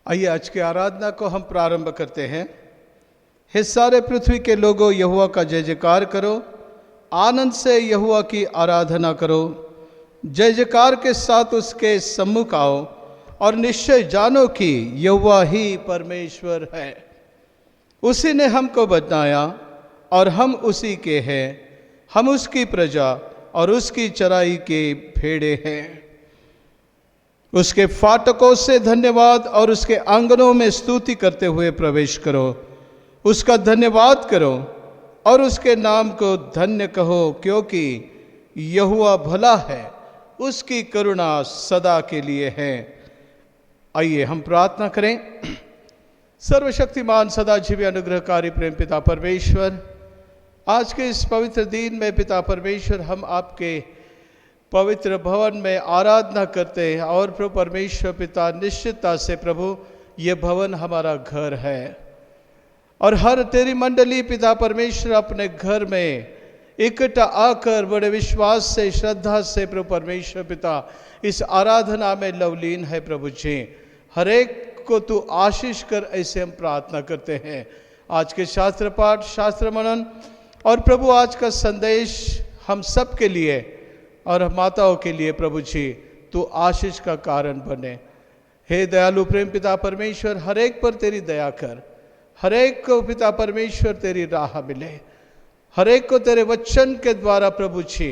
आइए आज की आराधना को हम प्रारंभ करते हैं। हे सारे पृथ्वी के लोगों, यहोवा का जय जयकार करो, आनंद से यहोवा की आराधना करो। जय जयकार के साथ उसके सम्मुख आओ और निश्चय जानो कि यहोवा ही परमेश्वर है। उसी ने हमको बनाया और हम उसी के हैं। हम उसकी प्रजा और उसकी चराई के भेड़े हैं। उसके फाटकों से धन्यवाद और उसके आंगनों में स्तुति करते हुए प्रवेश करो। उसका धन्यवाद करो और उसके नाम को धन्य कहो, क्योंकि यहोवा भला है, उसकी करुणा सदा के लिए है। आइए हम प्रार्थना करें। सर्वशक्तिमान सदाजीवी अनुग्रहकारी प्रेम पिता परमेश्वर, आज के इस पवित्र दिन में पिता परमेश्वर हम आपके पवित्र भवन में आराधना करते हैं। और प्रभु परमेश्वर पिता, निश्चितता से प्रभु ये भवन हमारा घर है और हर तेरी मंडली पिता परमेश्वर अपने घर में इकट्ठा आकर बड़े विश्वास से, श्रद्धा से प्रभु परमेश्वर पिता इस आराधना में लवलीन है। प्रभु जी, हर एक को तू आशीष कर, ऐसे हम प्रार्थना करते हैं। आज के शास्त्र पाठ, शास्त्र मनन और प्रभु आज का संदेश हम सब के लिए और माताओं के लिए प्रभु जी तू आशीष का कारण बने। हे दयालु प्रेम पिता परमेश्वर, हर एक पर तेरी दया कर, हर एक को पिता परमेश्वर तेरी राह मिले, हर एक को तेरे वचन के द्वारा प्रभु जी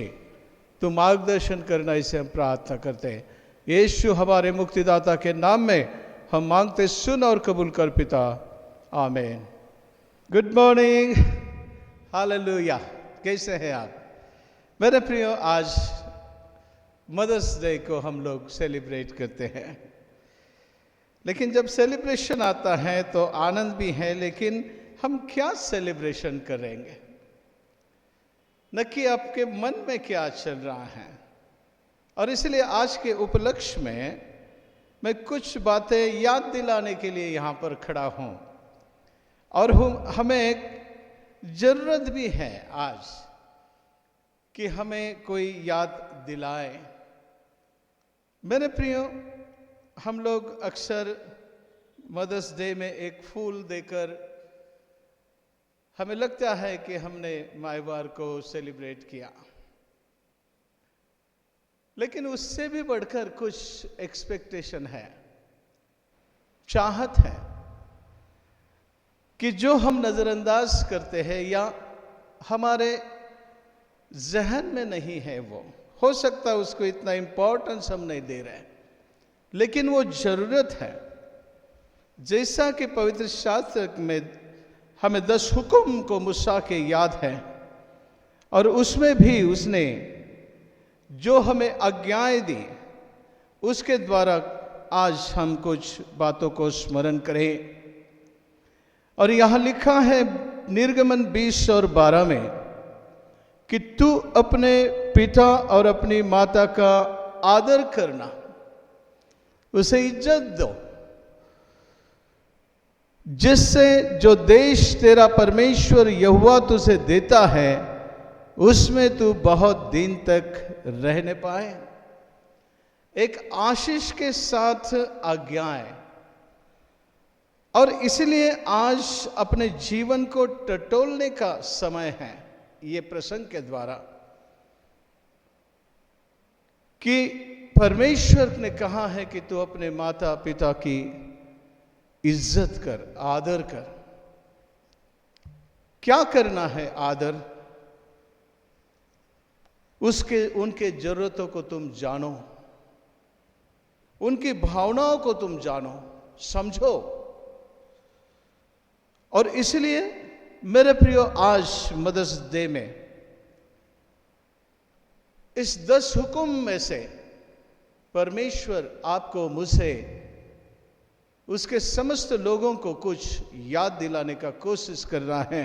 तू मार्गदर्शन करना, इसे हम प्रार्थना करते हैं। यीशु हमारे मुक्तिदाता के नाम में हम मांगते, सुन और कबूल कर पिता, आमीन। Good morning, hallelujah. कैसे हैं आप मेरे प्रियो? आज मदर्स डे को हम लोग सेलिब्रेट करते हैं, लेकिन जब सेलिब्रेशन आता है तो आनंद भी है, लेकिन हम क्या सेलिब्रेशन करेंगे, न कि आपके मन में क्या चल रहा है। और इसलिए आज के उपलक्ष्य में मैं कुछ बातें याद दिलाने के लिए यहाँ पर खड़ा हूँ। और हमें एक जरूरत भी है आज कि हमें कोई याद दिलाए। मेरे प्रियो, हम लोग अक्सर मदर्स डे में एक फूल देकर हमें लगता है कि हमने मायवार को सेलिब्रेट किया, लेकिन उससे भी बढ़कर कुछ एक्सपेक्टेशन है, चाहत है कि जो हम नजरअंदाज करते हैं या हमारे जहन में नहीं है, वो हो सकता है उसको इतना इंपॉर्टेंस हम नहीं दे रहे, लेकिन वो जरूरत है। जैसा कि पवित्र शास्त्र में हमें 10 हुक्म को मूसा के याद है, और उसमें भी उसने जो हमें आज्ञाएं दी, उसके द्वारा आज हम कुछ बातों को स्मरण करें। और यहां लिखा है निर्गमन 20 और 12 में कि तू अपने पिता और अपनी माता का आदर करना, उसे इज्जत दो, जिससे जो देश तेरा परमेश्वर यहोवा तुझे देता है उसमें तू बहुत दिन तक रहने पाए। एक आशीष के साथ आज्ञाएं। और इसलिए आज अपने जीवन को टटोलने का समय है, ये प्रसंग के द्वारा, कि परमेश्वर ने कहा है कि तू अपने माता पिता की इज्जत कर, आदर कर। क्या करना है आदर? उनके जरूरतों को तुम जानो, उनकी भावनाओं को तुम जानो, समझो। और इसलिए मेरे प्रियो, आज मदर्स डे में इस 10 हुक्म में से परमेश्वर आपको, मुझे, उसके समस्त लोगों को कुछ याद दिलाने का कोशिश कर रहा है।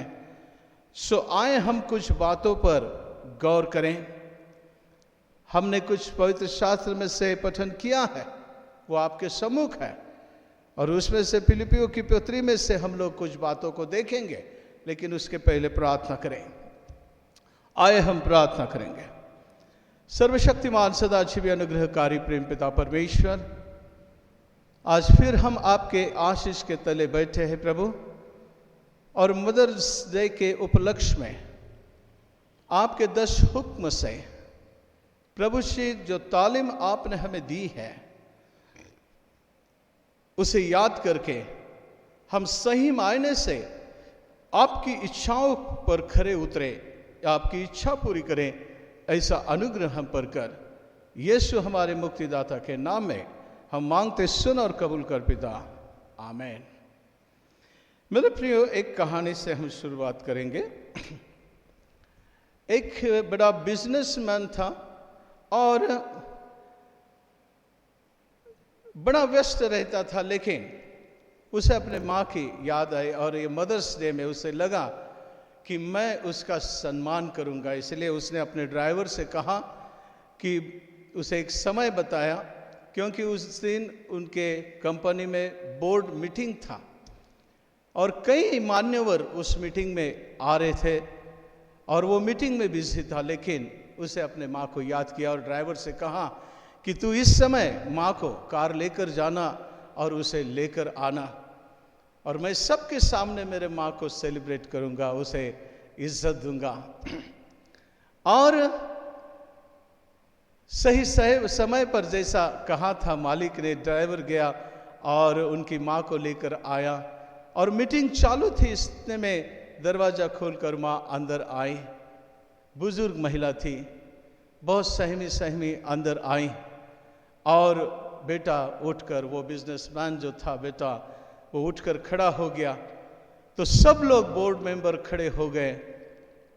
सो आए हम कुछ बातों पर गौर करें। हमने कुछ पवित्र शास्त्र में से पठन किया है, वो आपके सम्मुख है, और उसमें से फिलिपियों की पत्री में से हम लोग कुछ बातों को देखेंगे। लेकिन उसके पहले प्रार्थना करें। आए हम प्रार्थना करेंगे। सर्वशक्तिमान सदाशिव अनुग्रहकारी प्रेम पिता परमेश्वर, आज फिर हम आपके आशीष के तले बैठे हैं प्रभु, और मदर्स डे के उपलक्ष्य में आपके 10 हुक्म से प्रभु श्री जो तालीम आपने हमें दी है उसे याद करके हम सही मायने से आपकी इच्छाओं पर खरे उतरे, आपकी इच्छा पूरी करें, ऐसा अनुग्रह हम पर कर। यीशु हमारे मुक्तिदाता के नाम में हम मांगते, सुन और कबूल कर पिता, आमीन। मेरे प्रियो, एक कहानी से हम शुरुआत करेंगे। एक बड़ा बिजनेसमैन था और बड़ा व्यस्त रहता था, लेकिन उसे अपने माँ की याद आई और ये मदर्स डे में उसे लगा कि मैं उसका सम्मान करूंगा। इसलिए उसने अपने ड्राइवर से कहा कि उसे एक समय बताया, क्योंकि उस दिन उनके कंपनी में बोर्ड मीटिंग था और कई मान्यवर उस मीटिंग में आ रहे थे और वो मीटिंग में बिजी था। लेकिन उसे अपने माँ को याद किया और ड्राइवर से कहा कि तू इस समय माँ को कार लेकर जाना और उसे लेकर आना, और मैं सबके सामने मेरे माँ को सेलिब्रेट करूँगा, उसे इज्जत दूंगा। और सही समय पर जैसा कहा था मालिक ने, ड्राइवर गया और उनकी माँ को लेकर आया और मीटिंग चालू थी। इतने में दरवाज़ा खोलकर माँ अंदर आई। बुजुर्ग महिला थी, बहुत सहमी सहमी अंदर आई और बेटा उठकर, वो बिजनेसमैन जो था बेटा, वो उठकर खड़ा हो गया। तो सब लोग बोर्ड मेंबर खड़े हो गए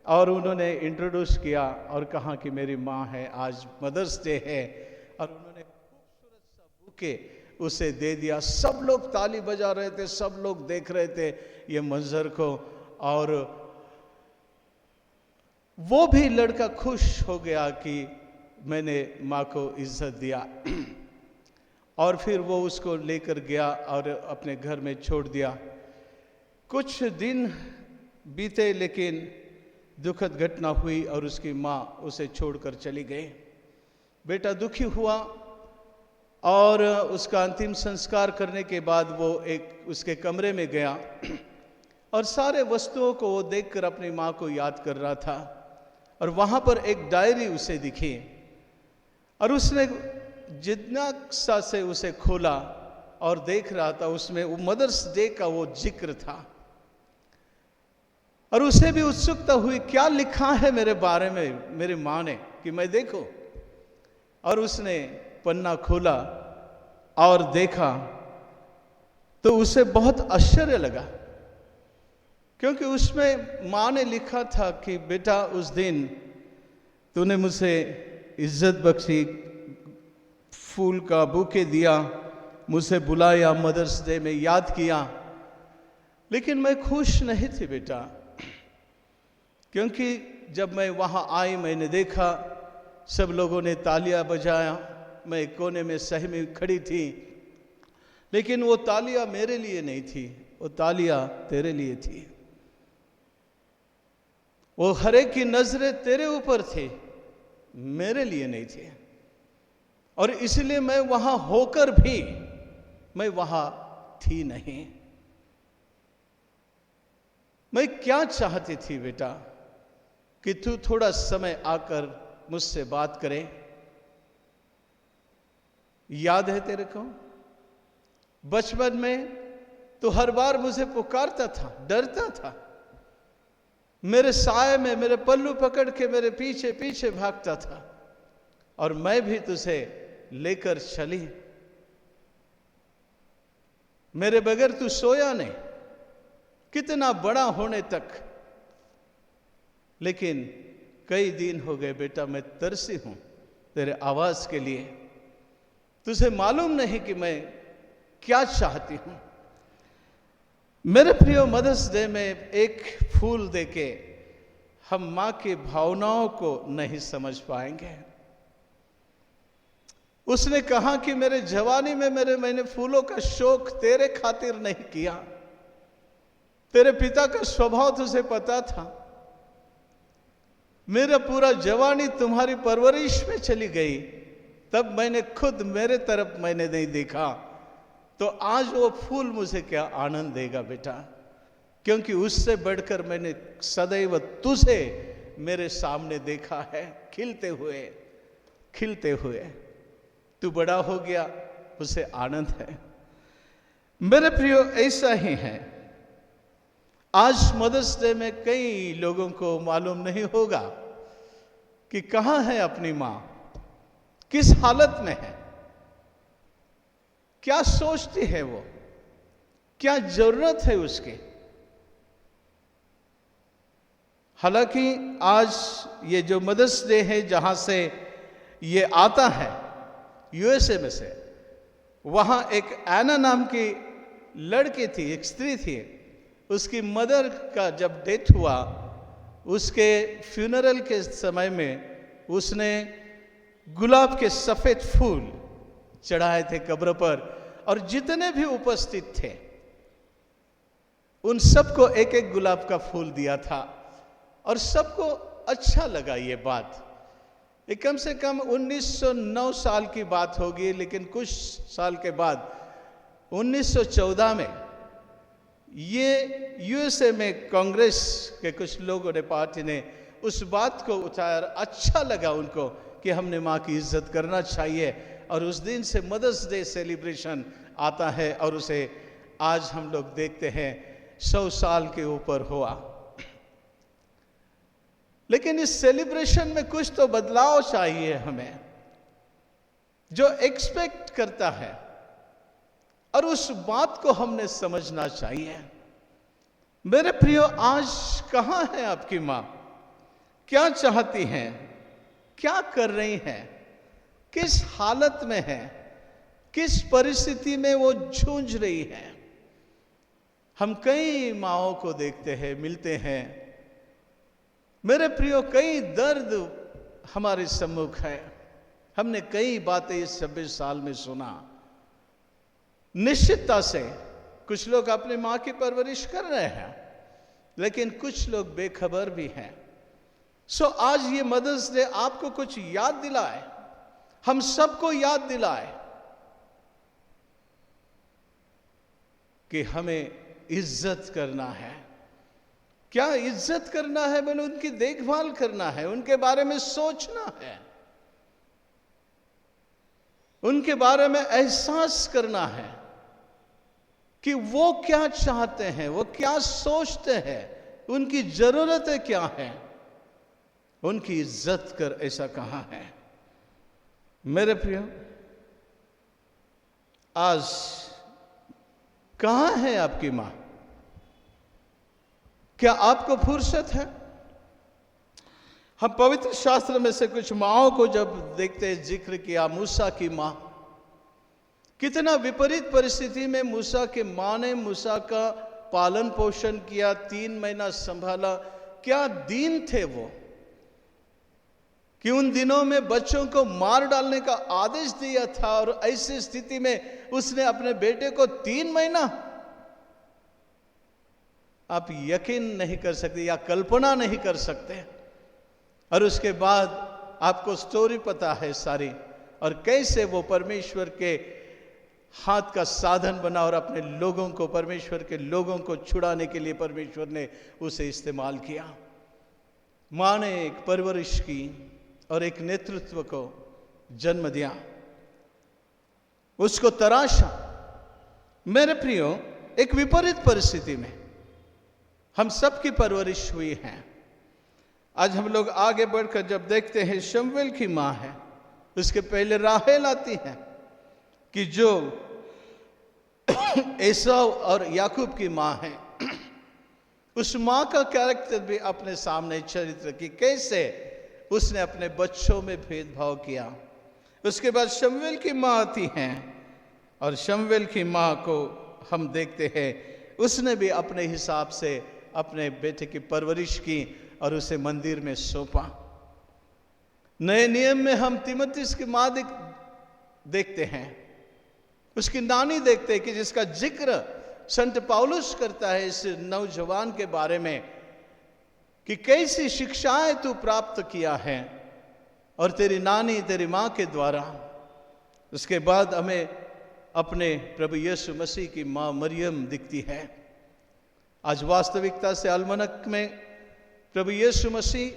और उन्होंने इंट्रोड्यूस किया और कहा कि मेरी माँ है, आज मदर्स डे है, और उन्होंने खूबसूरत सा बुके उसे दे दिया। सब लोग ताली बजा रहे थे, सब लोग देख रहे थे ये मंजर को, और वो भी लड़का खुश हो गया कि मैंने माँ को इज्जत दिया। और फिर वो उसको लेकर गया और अपने घर में छोड़ दिया। कुछ दिन बीते, लेकिन दुखद घटना हुई और उसकी माँ उसे छोड़कर चली गई। बेटा दुखी हुआ और उसका अंतिम संस्कार करने के बाद वो एक उसके कमरे में गया और सारे वस्तुओं को वो देखकर अपनी माँ को याद कर रहा था। और वहाँ पर एक डायरी उसे दिखी और उसने जितना सा से उसे खोला और देख रहा था, उसमें वो मदर्स डे का वो जिक्र था। और उसे भी उत्सुकता हुई, क्या लिखा है मेरे बारे में मेरी माँ ने, कि मैं देखूं। और उसने पन्ना खोला और देखा तो उसे बहुत आश्चर्य लगा, क्योंकि उसमें माँ ने लिखा था कि बेटा उस दिन तूने मुझे इज्जत बख्शी, फूल का बुके दिया, मुझे बुलाया, मदर्स डे में याद किया, लेकिन मैं खुश नहीं थी बेटा, क्योंकि जब मैं वहाँ आई मैंने देखा सब लोगों ने तालियां बजाया, मैं कोने में सहमी खड़ी थी, लेकिन वो तालियां मेरे लिए नहीं थी, वो तालियां तेरे लिए थी। वो हर एक की नजरें तेरे ऊपर थी, मेरे लिए नहीं थी। और इसलिए मैं वहां होकर भी मैं वहां थी नहीं। मैं क्या चाहती थी बेटा, कि तू थोड़ा समय आकर मुझसे बात करे। याद है तेरे को बचपन में तो हर बार मुझे पुकारता था, डरता था, मेरे साए में मेरे पल्लू पकड़ के मेरे पीछे पीछे भागता था, और मैं भी तुझे लेकर चली। मेरे बगैर तू सोया नहीं, कितना बड़ा होने तक। लेकिन कई दिन हो गए बेटा, मैं तरसी हूं तेरे आवाज के लिए। तुझे मालूम नहीं कि मैं क्या चाहती हूं। मेरे प्रियो, मदर्स डे में एक फूल देके हम मां की भावनाओं को नहीं समझ पाएंगे। उसने कहा कि मेरे जवानी में मैंने फूलों का शौक तेरे खातिर नहीं किया, तेरे पिता का स्वभाव तुझे पता था। मेरा पूरा जवानी तुम्हारी परवरिश में चली गई, तब मैंने खुद मेरे तरफ मैंने नहीं देखा, तो आज वो फूल मुझे क्या आनंद देगा बेटा, क्योंकि उससे बढ़कर मैंने सदैव तुझे मेरे सामने देखा है खिलते हुए। तू बड़ा हो गया, उसे आनंद है। मेरे प्रियो, ऐसा ही है। आज मदर्स डे में कई लोगों को मालूम नहीं होगा कि कहां है अपनी मां, किस हालत में है, क्या सोचती है वो, क्या जरूरत है उसकी। हालांकि आज ये जो मदर्स डे है, जहां से ये आता है यूएसए में से, वहां एक एना नाम की लड़की थी, एक स्त्री थी। उसकी मदर का जब डेथ हुआ, उसके फ्यूनरल के समय में उसने गुलाब के सफेद फूल चढ़ाए थे कब्र पर, और जितने भी उपस्थित थे उन सबको एक एक गुलाब का फूल दिया था। और सबको अच्छा लगा ये बात। ये कम से कम 1909 साल की बात होगी, लेकिन कुछ साल के बाद 1914 में ये यूएसए में कांग्रेस के कुछ लोगों ने, पार्टी ने उस बात को उठाया। अच्छा लगा उनको कि हमने माँ की इज्जत करना चाहिए, और उस दिन से मदर्स डे सेलिब्रेशन आता है, और उसे आज हम लोग देखते हैं 100 साल के ऊपर हुआ। लेकिन इस सेलिब्रेशन में कुछ तो बदलाव चाहिए हमें, जो एक्सपेक्ट करता है, और उस बात को हमने समझना चाहिए। मेरे प्रियो, आज कहां है आपकी मां? क्या चाहती हैं? क्या कर रही हैं? किस हालत में है? किस परिस्थिति में वो जूझ रही है? हम कई माओं को देखते हैं, मिलते हैं। मेरे प्रियो, कई दर्द हमारे सम्मुख है। हमने कई बातें इस 26 साल में सुना। निश्चितता से कुछ लोग अपनी मां की परवरिश कर रहे हैं, लेकिन कुछ लोग बेखबर भी हैं। सो आज ये मदर्स डे आपको कुछ याद दिलाए, हम सबको याद दिलाए कि हमें इज्जत करना है। क्या इज्जत करना है? मैंने उनकी देखभाल करना है, उनके बारे में सोचना है, उनके बारे में एहसास करना है कि वो क्या चाहते हैं, वो क्या सोचते हैं, उनकी जरूरतें क्या हैं। उनकी इज्जत कर, ऐसा कहां है? मेरे प्रियो, आज कहां है आपकी मां? क्या आपको फुर्सत है? हम पवित्र शास्त्र में से कुछ माओं को जब देखते हैं, जिक्र किया मूसा की मां। कितना विपरीत परिस्थिति में मूसा के मां ने मूसा का पालन पोषण किया, 3 महीना संभाला। क्या दिन थे वो, कि उन दिनों में बच्चों को मार डालने का आदेश दिया था, और ऐसी स्थिति में उसने अपने बेटे को 3 महीना, आप यकीन नहीं कर सकते या कल्पना नहीं कर सकते। और उसके बाद आपको स्टोरी पता है सारी, और कैसे वो परमेश्वर के हाथ का साधन बना, और अपने लोगों को, परमेश्वर के लोगों को छुड़ाने के लिए परमेश्वर ने उसे इस्तेमाल किया। मां ने एक परवरिश की और एक नेतृत्व को जन्म दिया, उसको तराशा। मेरे प्रियो, एक विपरीत परिस्थिति में हम सबकी परवरिश हुई है। आज हम लोग आगे बढ़कर जब देखते हैं, शमूएल की मां है, उसके पहले राहेल आती है, कि जो एसाव और याकूब की मां है। उस मां का कैरेक्टर भी अपने सामने, चरित्र की, कैसे उसने अपने बच्चों में भेदभाव किया। उसके बाद शमूएल की मां आती हैं, और शमूएल की मां को हम देखते हैं, उसने भी अपने हिसाब से अपने बेटे की परवरिश की और उसे मंदिर में सौंपा। नए नियम में हम तीमुथियुस की मां देखते हैं, उसकी नानी देखते हैं, कि जिसका जिक्र संत पौलुस करता है इस नौजवान के बारे में, कि कैसी शिक्षाएं तू प्राप्त किया है, और तेरी नानी, तेरी मां के द्वारा। उसके बाद हमें अपने प्रभु यीशु मसीह की मां मरियम दिखती है। आज वास्तविकता से अलमनक में प्रभु यीशु मसीह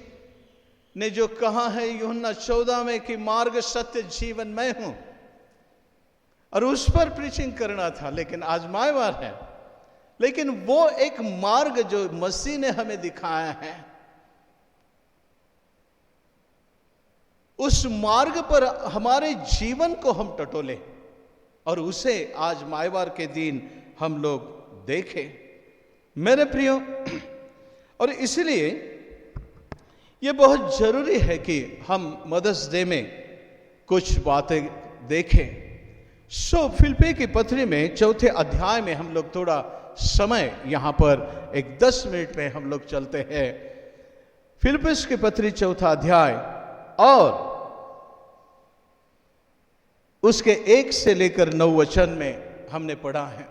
ने जो कहा है यूहन्ना 14 में कि मार्ग सत्य जीवन मैं हूं, और उस पर प्रीचिंग करना था, लेकिन आजमायवार है। लेकिन वो एक मार्ग जो मसीह ने हमें दिखाया है, उस मार्ग पर हमारे जीवन को हम टटोले और उसे आज मायवार के दिन हम लोग देखें। मेरे प्रियो, और इसलिए यह बहुत जरूरी है कि हम मदर्स डे में कुछ बातें देखें। फिलिप्पी की पत्री में 4 अध्याय में हम लोग थोड़ा समय यहां पर एक 10 मिनट में हम लोग चलते हैं। फिलिप्पीस की पत्री 4 अध्याय और उसके 1 से लेकर 9 वचन में हमने पढ़ा है।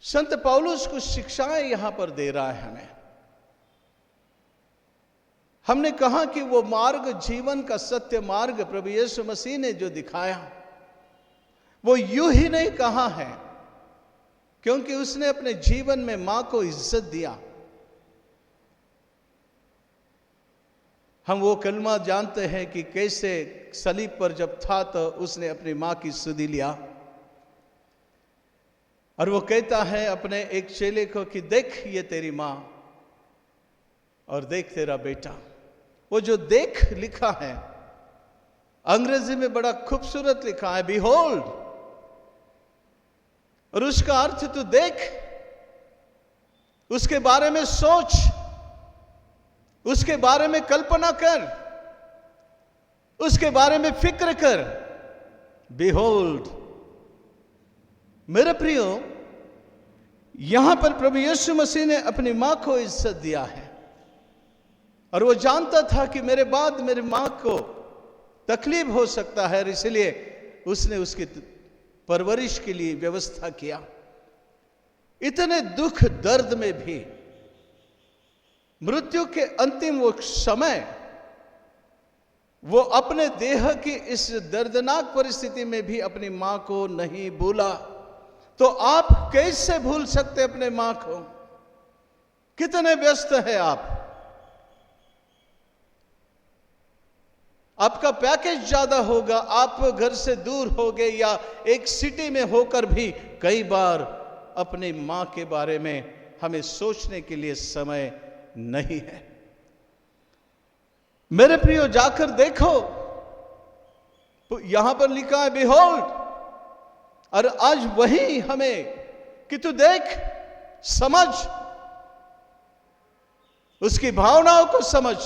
संत पौलुस कुछ शिक्षाएं यहां पर दे रहा है हमें। हमने कहा कि वो मार्ग, जीवन का सत्य मार्ग प्रभु यीशु मसीह ने जो दिखाया, वो यूं ही नहीं कहा है, क्योंकि उसने अपने जीवन में मां को इज्जत दिया। हम वो कलमा जानते हैं कि कैसे सलीब पर जब था तो उसने अपनी मां की सुधि लिया, और वो कहता है अपने एक चेले को कि देख ये तेरी मां और देख तेरा बेटा। वो जो देख लिखा है अंग्रेजी में बड़ा खूबसूरत लिखा है, बिहोल्ड, और उसका अर्थ तू देख, उसके बारे में सोच, उसके बारे में कल्पना कर, उसके बारे में फिक्र कर। बिहोल्ड। मेरे प्रियो, यहां पर प्रभु यीशु मसीह ने अपनी मां को इज्जत दिया है, और वो जानता था कि मेरे बाद मेरी मां को तकलीफ हो सकता है, और इसलिए उसने उसकी परवरिश के लिए व्यवस्था किया। इतने दुख दर्द में भी, मृत्यु के अंतिम वो समय, वो अपने देह की इस दर्दनाक परिस्थिति में भी अपनी मां को नहीं भूला। तो आप कैसे भूल सकते अपने मां को? कितने व्यस्त है आप? आपका पैकेज ज्यादा होगा, आप घर से दूर हो गए, या एक सिटी में होकर भी कई बार अपनी मां के बारे में हमें सोचने के लिए समय नहीं है। मेरे प्रियो, जाकर देखो, यहां पर लिखा है बिहोल्ड, और आज वही हमें कि तू देख, समझ, उसकी भावनाओं को समझ,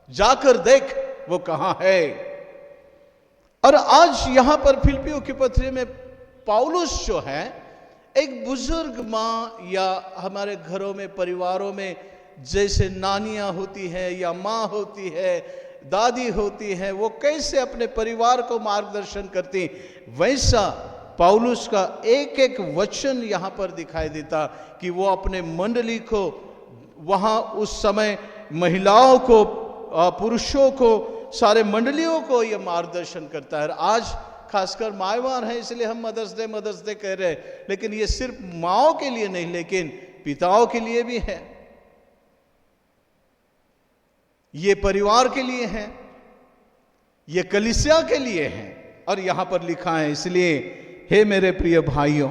जाकर देख वो कहां है। और आज यहां पर फिलिप्पियों की पत्री में पौलुस जो है, एक बुजुर्ग मां, या हमारे घरों में, परिवारों में जैसे नानियां होती है या मां होती है, दादी होती है, वो कैसे अपने परिवार को मार्गदर्शन करती, वैसा पौलुस का एक एक वचन यहां पर दिखाई देता कि वो अपने मंडली को, वहां उस समय महिलाओं को, पुरुषों को, सारे मंडलियों को यह मार्गदर्शन करता है। आज खासकर मायवार है, इसलिए हम मदर्स डे कह रहे हैं, लेकिन ये सिर्फ माओं के लिए नहीं, लेकिन पिताओं के लिए भी है, ये परिवार के लिए है, ये कलीसिया के लिए है। और यहां पर लिखा है, इसलिए हे मेरे प्रिय भाइयों,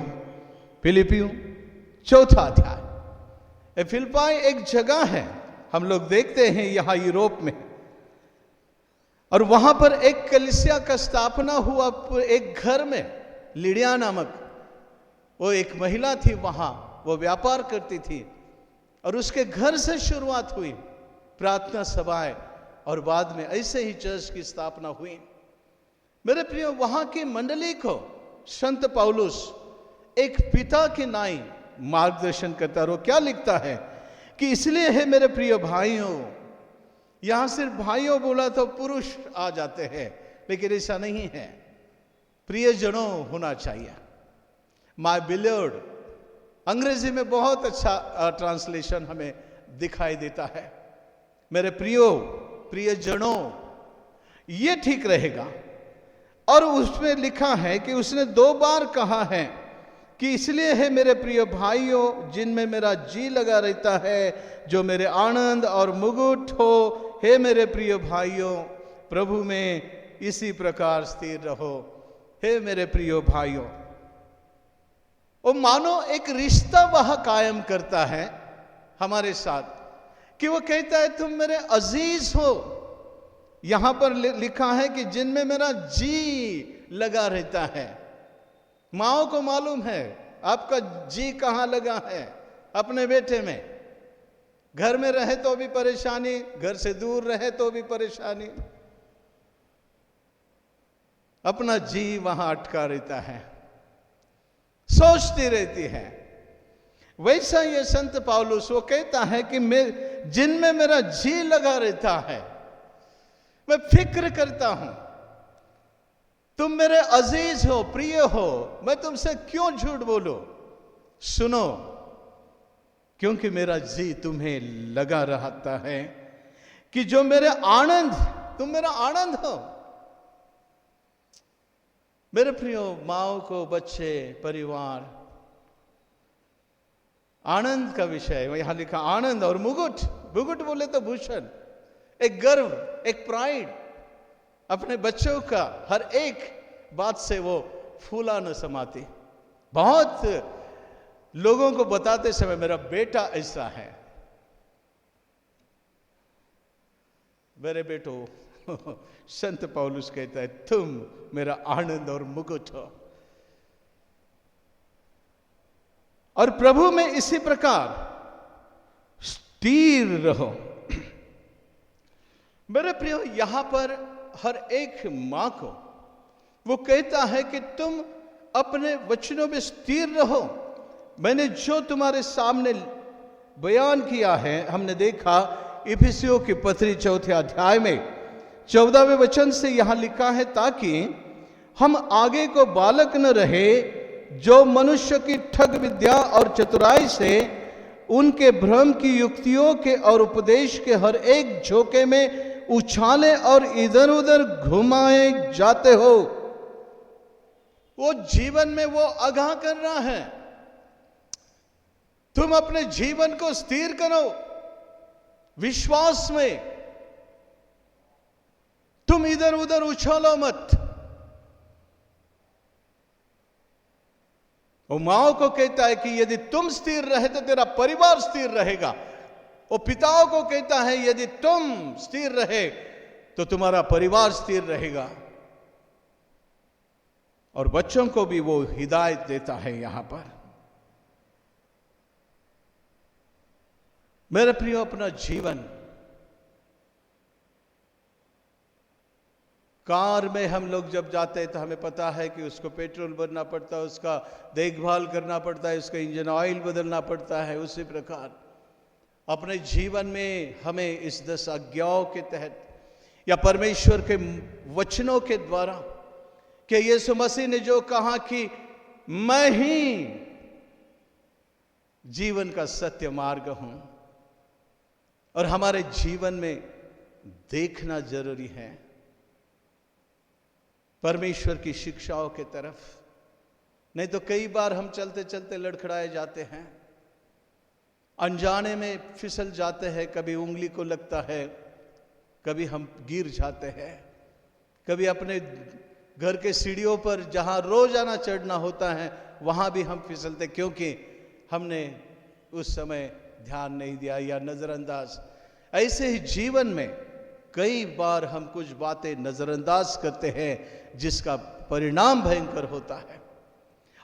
फिलिप्पियों 4 अध्याय। फिलिप्पी एक जगह है, हम लोग देखते हैं यहां यूरोप में, और वहां पर एक कलीसिया का स्थापना हुआ एक घर में। लिडिया नामक वो एक महिला थी, वहां वो व्यापार करती थी, और उसके घर से शुरुआत हुई प्रार्थना सभाएं, और बाद में ऐसे ही चर्च की स्थापना हुई। मेरे प्रियो, वहां की मंडली को संत पौलुस एक पिता के नाई मार्गदर्शन करता है। वो क्या लिखता है कि इसलिए है मेरे प्रिय भाइयों, यहां सिर्फ भाइयों बोला तो पुरुष आ जाते हैं, लेकिन ऐसा नहीं है, प्रियजनों होना चाहिए। माय बिलोव्ड अंग्रेजी में बहुत अच्छा ट्रांसलेशन हमें दिखाई देता है। मेरे प्रियो, प्रियजनों, ये ठीक रहेगा। और उसमें लिखा है कि उसने 2 बार कहा है कि इसलिए है मेरे प्रिय भाइयों जिनमें मेरा जी लगा रहता है, जो मेरे आनंद और मुकुट हो, हे मेरे प्रिय भाइयों प्रभु में इसी प्रकार स्थिर रहो। हे मेरे प्रिय भाइयों, वो मानो एक रिश्ता वह कायम करता है हमारे साथ कि वो कहता है तुम मेरे अजीज हो। यहां पर लिखा है कि जिनमें मेरा जी लगा रहता है। माओ को मालूम है आपका जी कहां लगा है, अपने बेटे में। घर में रहे तो भी परेशानी, घर से दूर रहे तो भी परेशानी, अपना जी वहां अटका रहता है, सोचती रहती है। वैसा ये संत पौलुस वो कहता है कि जिनमें मेरा जी लगा रहता है, मैं फिक्र करता हूं, तुम मेरे अजीज हो, प्रिय हो, मैं तुमसे क्यों झूठ बोलूं। सुनो, क्योंकि मेरा जी तुम्हें लगा रहता है कि जो मेरे आनंद, तुम मेरा आनंद हो। मेरे प्रियो, माओ को बच्चे, परिवार आनंद का विषय है। यहां लिखा आनंद और मुकुट। मुकुट बोले तो भूषण, एक गर्व, एक प्राइड अपने बच्चों का। हर एक बात से वो फूला न समाती। बहुत लोगों को बताते समय मेरा बेटा ऐसा है, मेरे बेटो संत पौलुस कहता है तुम मेरा आनंद और मुकुट हो। और प्रभु में इसी प्रकार स्थिर रहो। मेरे प्रियो, यहां पर हर एक मां को वो कहता है कि तुम अपने वचनों में स्थिर रहो। मैंने जो तुम्हारे सामने बयान किया है, हमने देखा इफिसियों की पत्री 4 अध्याय में 14वें वचन से यहां लिखा है, ताकि हम आगे को बालक न रहे जो मनुष्य की ठग विद्या और चतुराई से उनके भ्रम की युक्तियों के और उपदेश के हर एक झोंके में उछाले और इधर उधर घुमाए जाते हो। वो जीवन में वो आगाह कर रहा है, तुम अपने जीवन को स्थिर करो विश्वास में, तुम इधर उधर उछालो मत। वो माओ को कहता है कि यदि तुम स्थिर रहे तो तेरा परिवार स्थिर रहेगा। वो पिताओं को कहता है यदि तुम स्थिर रहे तो तुम्हारा परिवार स्थिर रहेगा। और बच्चों को भी वो हिदायत देता है यहां पर। मेरे प्रियो, अपना जीवन, कार में हम लोग जब जाते हैं तो हमें पता है कि उसको पेट्रोल भरना पड़ता है, उसका देखभाल करना पड़ता है, उसका इंजन ऑयल बदलना पड़ता है। उसी प्रकार अपने जीवन में हमें इस 10 आज्ञाओं के तहत या परमेश्वर के वचनों के द्वारा, कि यीशु मसीह ने जो कहा कि मैं ही जीवन का सत्य मार्ग हूं, और हमारे जीवन में देखना जरूरी है परमेश्वर की शिक्षाओं के तरफ। नहीं तो कई बार हम चलते चलते लड़खड़ाए जाते हैं, अनजाने में फिसल जाते हैं, कभी उंगली को लगता है, कभी हम गिर जाते हैं, कभी अपने घर के सीढ़ियों पर जहां रोजाना चढ़ना होता है वहां भी हम फिसलते, क्योंकि हमने उस समय ध्यान नहीं दिया या नजरअंदाज। ऐसे ही जीवन में कई बार हम कुछ बातें नजरअंदाज करते हैं जिसका परिणाम भयंकर होता है।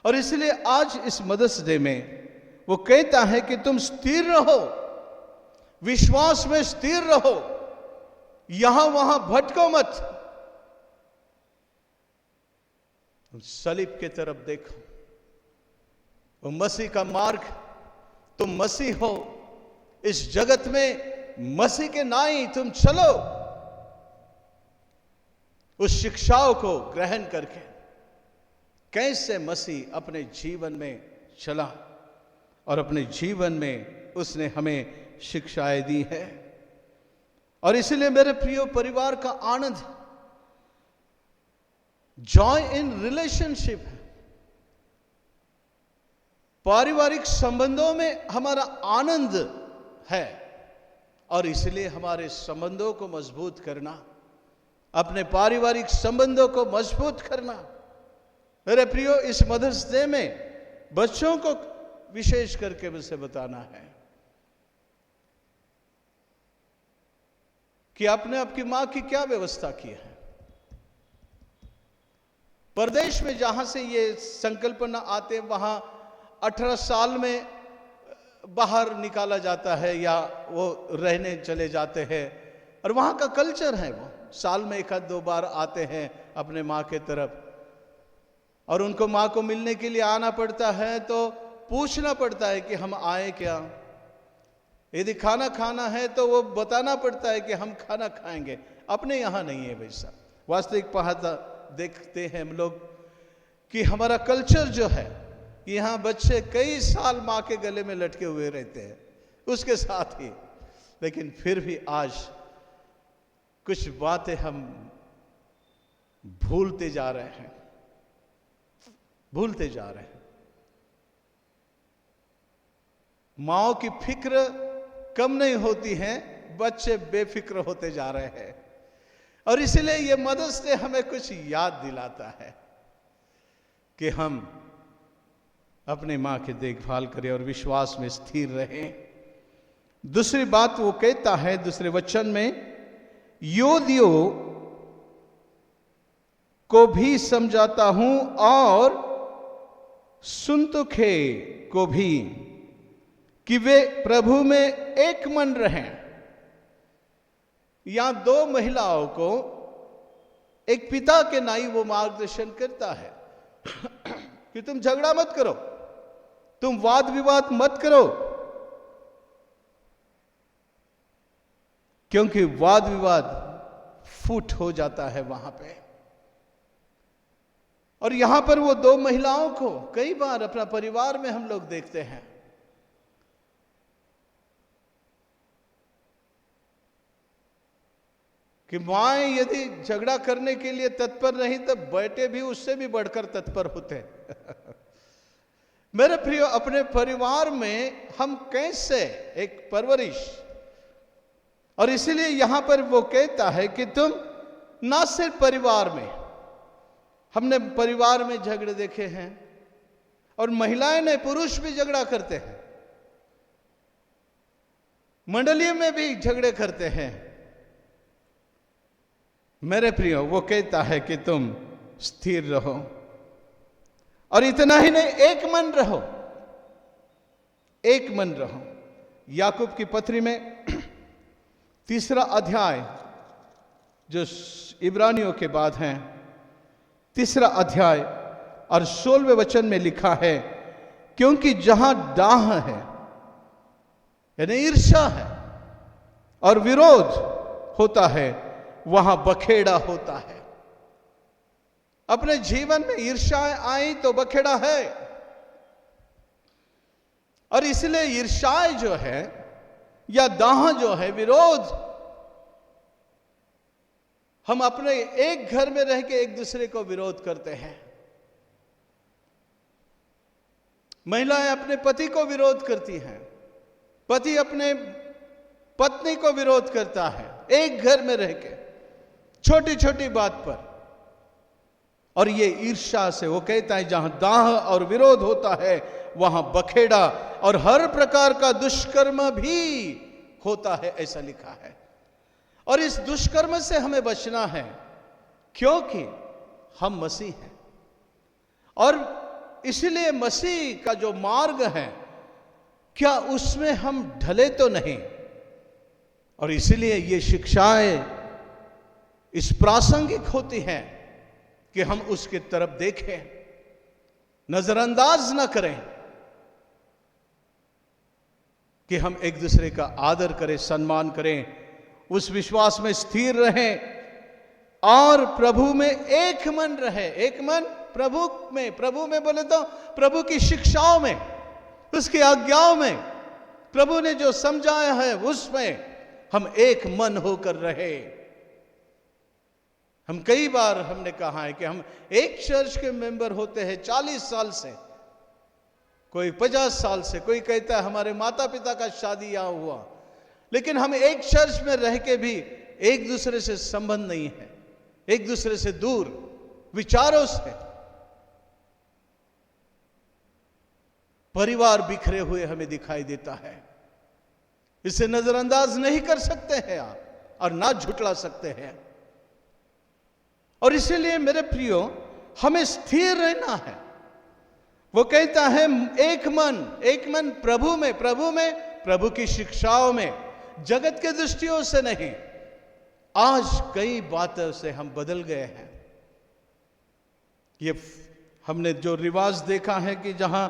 और इसलिए आज इस मदर्स डे में वो कहता है कि तुम स्थिर रहो, विश्वास में स्थिर रहो, यहां वहां भटको मत। तुम सलीब की तरफ देखो, वो मसीह का मार्ग, तुम मसीह हो, इस जगत में मसीह के नाई तुम चलो, उस शिक्षाओं को ग्रहण करके कैसे मसीह अपने जीवन में चला और अपने जीवन में उसने हमें शिक्षाएं दी है। और इसलिए मेरे प्रिय परिवार का आनंद जॉय इन रिलेशनशिप है। पारिवारिक संबंधों में हमारा आनंद है और इसलिए हमारे संबंधों को मजबूत करना, अपने पारिवारिक संबंधों को मजबूत करना। मेरे प्रियो, इस मदर्स डे में बच्चों को विशेष करके मुझसे बताना है कि आपने आपकी मां की क्या व्यवस्था की है। परदेश में जहां से ये संकल्पना आते, वहां 18 साल में बाहर निकाला जाता है या वो रहने चले जाते हैं, और वहां का कल्चर है, वो साल में 1-2 बार आते हैं अपने मां के तरफ, और उनको मां को मिलने के लिए आना पड़ता है तो पूछना पड़ता है कि हम आए क्या। यदि खाना खाना है तो वो बताना पड़ता है कि हम खाना खाएंगे। अपने यहां नहीं है वैसा। वास्तविक देखते हैं हम लोग कि हमारा कल्चर जो है, यहां बच्चे कई साल मां के गले में लटके हुए रहते हैं उसके साथ ही, लेकिन फिर भी आज कुछ बातें हम भूलते जा रहे हैं, भूलते जा रहे हैं। माओ की फिक्र कम नहीं होती है, बच्चे बेफिक्र होते जा रहे हैं। और इसलिए ये मदर्स डे हमें कुछ याद दिलाता है कि हम अपनी मां की देखभाल करें और विश्वास में स्थिर रहें। दूसरी बात वो कहता है दूसरे वचन में, योदियो को भी समझाता हूं और सुन्तुखे को भी, कि वे प्रभु में एक मन रहें। यहां 2 महिलाओं को एक पिता के नाई वो मार्गदर्शन करता है कि तुम झगड़ा मत करो, तुम वाद विवाद मत करो, क्योंकि वाद विवाद फूट हो जाता है वहां पे। और यहां पर वो 2 महिलाओं को कई बार अपना परिवार में हम लोग देखते हैं कि मां यदि झगड़ा करने के लिए तत्पर नहीं तो बेटे भी उससे भी बढ़कर तत्पर होते हैं। मेरे प्रियो, अपने परिवार में हम कैसे एक परवरिश, और इसीलिए यहां पर वो कहता है कि तुम ना सिर्फ परिवार में, हमने परिवार में झगड़े देखे हैं और महिलाएं ने पुरुष भी झगड़ा करते हैं, मंडलियों में भी झगड़े करते हैं। मेरे प्रियो, वो कहता है कि तुम स्थिर रहो, और इतना ही नहीं, एक मन रहो, एक मन रहो। याकूब की पत्री में 3 अध्याय, जो इब्रानियों के बाद हैं, 3 अध्याय और 16वें वचन में लिखा है, क्योंकि जहां डाह है यानी ईर्ष्या है और विरोध होता है, वहां बखेड़ा होता है। अपने जीवन में ईर्ष्याएं आई तो बखेड़ा है, और इसलिए ईर्ष्याएं जो है या दाह जो है, विरोध, हम अपने एक घर में रह के एक दूसरे को विरोध करते हैं। महिलाएं अपने पति को विरोध करती हैं, पति अपने पत्नी को विरोध करता है, एक घर में रह के छोटी छोटी बात पर। और ये ईर्ष्या से, वो कहता है जहां दाह और विरोध होता है वहां बखेड़ा और हर प्रकार का दुष्कर्म भी होता है, ऐसा लिखा है। और इस दुष्कर्म से हमें बचना है, क्योंकि हम मसीह हैं, और इसलिए मसीह का जो मार्ग है, क्या उसमें हम ढले तो नहीं। और इसलिए ये शिक्षाएं इस प्रासंगिक होती हैं कि हम उसकी तरफ देखें, नजरअंदाज ना करें, कि हम एक दूसरे का आदर करें, सम्मान करें, उस विश्वास में स्थिर रहें और प्रभु में एक मन रहे। एक मन प्रभु में बोले तो प्रभु की शिक्षाओं में, उसकी आज्ञाओं में, प्रभु ने जो समझाया है उसमें हम एक मन होकर रहे। हम कई बार हमने कहा है कि हम एक चर्च के मेंबर होते हैं 40 साल से, कोई 50 साल से, कोई कहता है हमारे माता पिता का शादी यहाँ हुआ, लेकिन हम एक चर्च में रह के भी एक दूसरे से संबंध नहीं है, एक दूसरे से दूर विचारों से, परिवार बिखरे हुए हमें दिखाई देता है। इसे नजरअंदाज नहीं कर सकते हैं आप और ना झुटला सकते हैं। और इसीलिए मेरे प्रियो, हमें स्थिर रहना है। वो कहता है एक मन प्रभु में, प्रभु की शिक्षाओं में, जगत के दृष्टियों से नहीं। आज कई बातों से हम बदल गए हैं। ये हमने जो रिवाज देखा है कि जहां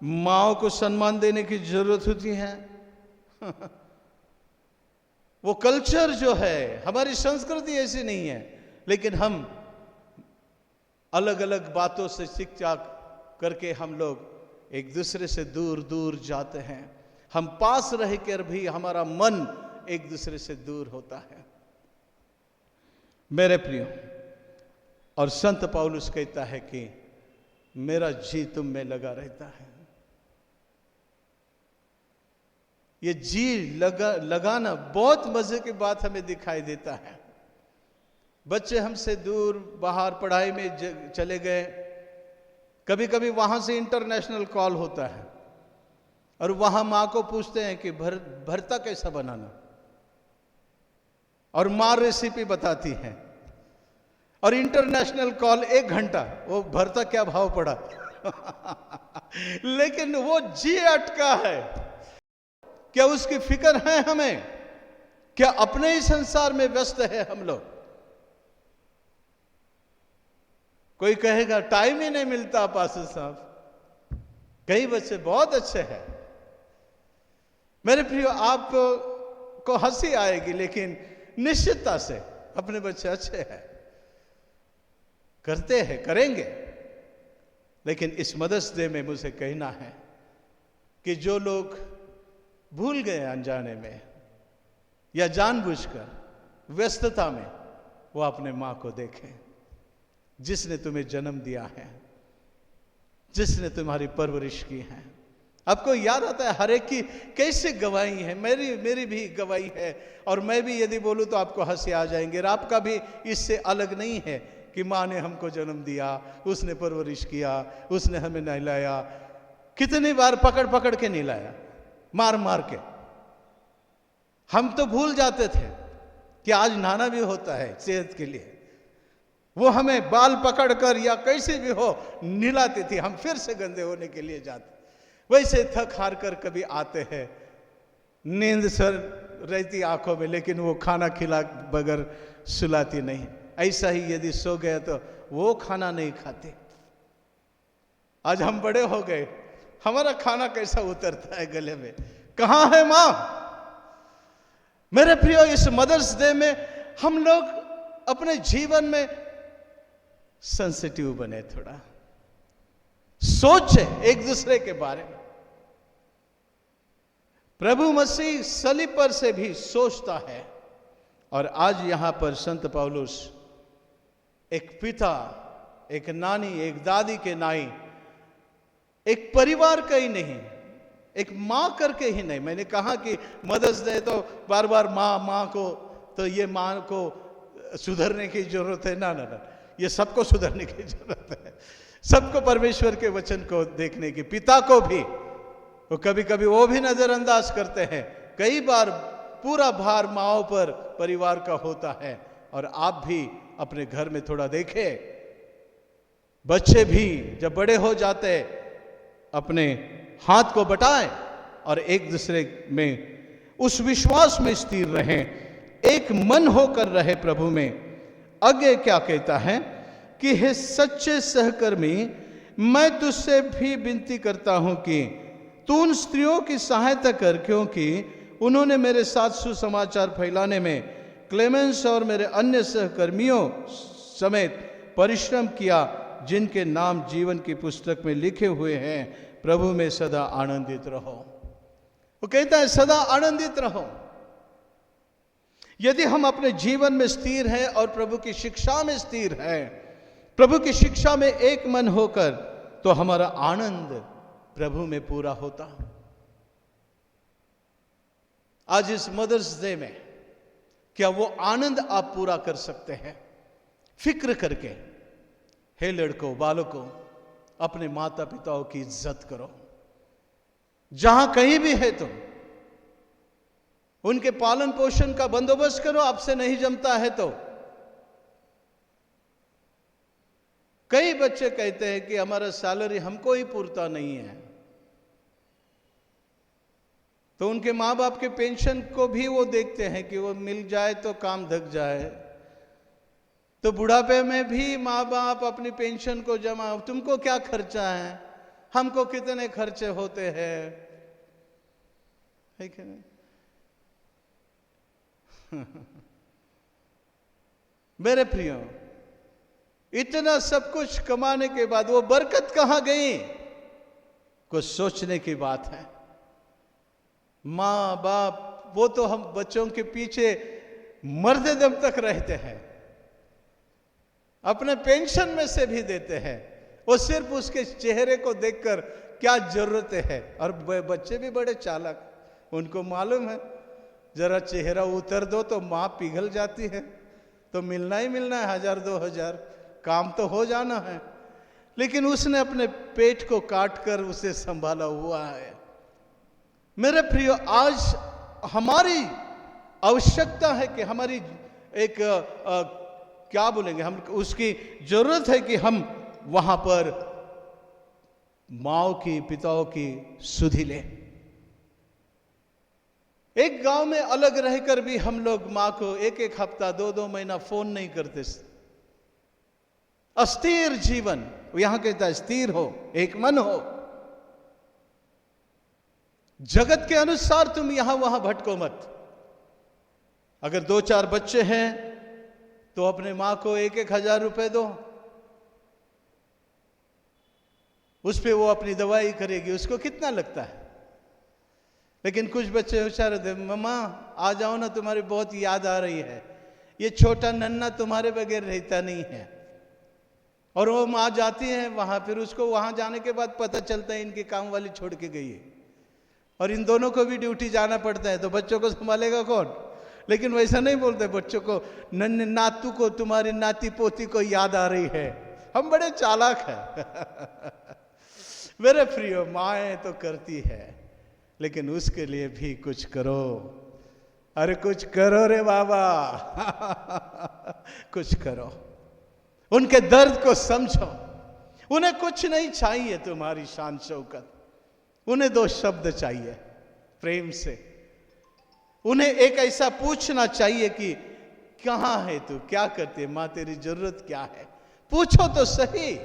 माओ को सम्मान देने की जरूरत होती है वो कल्चर जो है, हमारी संस्कृति ऐसी नहीं है, लेकिन हम अलग अलग बातों से शिक्षा करके हम लोग एक दूसरे से दूर दूर जाते हैं। हम पास रह कर भी हमारा मन एक दूसरे से दूर होता है। मेरे प्रियो, और संत पौलुस कहता है कि मेरा जी तुम में लगा रहता है। ये जी लगाना बहुत मजे की बात हमें दिखाई देता है। बच्चे हमसे दूर बाहर पढ़ाई में चले गए, कभी कभी वहां से इंटरनेशनल कॉल होता है और वहां मां को पूछते हैं कि भरता कैसा बनाना, और मां रेसिपी बताती है, और इंटरनेशनल कॉल 1 घंटा, वो भरता क्या भाव पड़ा लेकिन वो जी अटका है। क्या उसकी फिक्र है हमें? क्या अपने ही संसार में व्यस्त है हम लोग? कोई कहेगा टाइम ही नहीं मिलता पास्टर साहब। कई बच्चे बहुत अच्छे हैं मेरे प्रियो, आपको हंसी आएगी, लेकिन निश्चितता से अपने बच्चे अच्छे हैं, करते हैं, करेंगे। लेकिन इस मदर्स डे में मुझे कहना है कि जो लोग भूल गए अनजाने में या जानबूझकर व्यस्तता में, वो अपने मां को देखें, जिसने तुम्हें जन्म दिया है, जिसने तुम्हारी परवरिश की है। आपको याद आता है हर एक की कैसे गवाही है, मेरी भी गवाही है, और मैं भी यदि बोलूं तो आपको हंसी आ जाएंगे। और आपका भी इससे अलग नहीं है कि माँ ने हमको जन्म दिया, उसने परवरिश किया, उसने हमें नहलाया, कितनी बार पकड़ पकड़ के नहलाया, मार मार के। हम तो भूल जाते थे कि आज नहाना भी होता है सेहत के लिए। वो हमें बाल पकड़कर या कैसे भी हो नहलाती थी, हम फिर से गंदे होने के लिए जाते। वैसे थक हार कर कभी आते हैं, नींद सर रहती आंखों में, लेकिन वो खाना खिला बगैर सुलाती नहीं। ऐसा ही यदि सो गए तो वो खाना नहीं खाते। आज हम बड़े हो गए, हमारा खाना कैसा उतरता है गले में, कहां है मां? मेरे प्रियो, इस मदर्स डे में हम लोग अपने जीवन में सेंसिटिव बने, थोड़ा सोचे एक दूसरे के बारे में। प्रभु मसीह सलीब पर से भी सोचता है। और आज यहां पर संत पौलुस एक पिता, एक नानी, एक दादी के नाई, एक परिवार का ही नहीं, एक मां करके ही नहीं। मैंने कहा कि मदर्स डे तो बार बार मां को, तो ये मां को सुधरने की जरूरत है ना, ये सबको सुधरने की जरूरत है। सबको परमेश्वर के वचन को देखने की, पिता को भी, वो कभी कभी वो भी नजरअंदाज करते हैं। कई बार पूरा भार माओ पर परिवार का होता है। और आप भी अपने घर में थोड़ा देखें, बच्चे भी जब बड़े हो जाते अपने हाथ को बटाएं और एक दूसरे में उस विश्वास में स्थिर रहें, एक मन होकर रहे प्रभु में। आगे क्या कहता है कि हे सच्चे सहकर्मी, मैं तुझसे भी विनती करता हूं कि तू उन स्त्रियों की सहायता कर, क्योंकि उन्होंने मेरे साथ सुसमाचार फैलाने में क्लेमेंस और मेरे अन्य सहकर्मियों समेत परिश्रम किया, जिनके नाम जीवन की पुस्तक में लिखे हुए हैं। प्रभु में सदा आनंदित रहो। वो कहता है सदा आनंदित रहो। यदि हम अपने जीवन में स्थिर हैं और प्रभु की शिक्षा में स्थिर हैं, प्रभु की शिक्षा में एक मन होकर, तो हमारा आनंद प्रभु में पूरा होता। आज इस मदर्स डे में क्या वो आनंद आप पूरा कर सकते हैं? फिक्र करके, हे लड़कों, बालकों, अपने माता पिताओं की इज्जत करो। जहां कहीं भी है तुम, उनके पालन पोषण का बंदोबस्त करो। आपसे नहीं जमता है तो कई बच्चे कहते हैं कि हमारा सैलरी हमको ही पूरता नहीं है, तो उनके माँ बाप के पेंशन को भी वो देखते हैं कि वो मिल जाए तो काम धक जाए। तो बुढ़ापे में भी माँ बाप अपनी पेंशन को जमा, तुमको क्या खर्चा है, हमको कितने खर्चे होते हैं, है कि नहीं? मेरे प्रियो, इतना सब कुछ कमाने के बाद वो बरकत कहां गई? कुछ सोचने की बात है। माँ बाप वो तो हम बच्चों के पीछे मरते दम तक रहते हैं, अपने पेंशन में से भी देते हैं। वो सिर्फ उसके चेहरे को देखकर क्या जरूरत है। और बच्चे भी बड़े चालाक, उनको मालूम है जरा चेहरा उतर दो तो माँ पिघल जाती है, तो मिलना ही मिलना है, 1000-2000 काम तो हो जाना है। लेकिन उसने अपने पेट को काट कर उसे संभाला हुआ है। मेरे प्रियो, आज हमारी आवश्यकता है कि हमारी एक क्या बोलेंगे, हम उसकी जरूरत है कि हम वहां पर माओ की, पिताओं की सुधि लें। एक गांव में अलग रहकर भी हम लोग मां को 1-1 हफ्ता, 2-2 महीना फोन नहीं करते। अस्थिर जीवन, यहां कहता है स्थिर हो, एक मन हो। जगत के अनुसार तुम यहां वहां भटको मत। अगर 2-4 बच्चे हैं तो अपने मां को 1-1 हजार रुपए दो, उस पे वो अपनी दवाई करेगी, उसको कितना लगता है। लेकिन कुछ बच्चे होशियार होते, मम्मा आ जाओ ना, तुम्हारी बहुत याद आ रही है, ये छोटा नन्ना तुम्हारे बगैर रहता नहीं है। और वो माँ जाती है वहां, फिर उसको वहां जाने के बाद पता चलता है इनकी काम वाली छोड़ के गई है, और इन दोनों को भी ड्यूटी जाना पड़ता है, तो बच्चों को संभालेगा कौन? लेकिन वैसा नहीं बोलते बच्चों को, नन्हे नातू को, तुम्हारी नाती पोती को याद आ रही है। हम बड़े चालाक हैं। मेरे प्रियो, माएँ तो करती है, लेकिन उसके लिए भी कुछ करो। अरे कुछ करो रे बाबा। कुछ करो, उनके दर्द को समझो। उन्हें कुछ नहीं चाहिए तुम्हारी शान शौकत, उन्हें 2 शब्द चाहिए प्रेम से। उन्हें एक ऐसा पूछना चाहिए कि कहां है तू, क्या करती है मां, तेरी जरूरत क्या है, पूछो तो सही।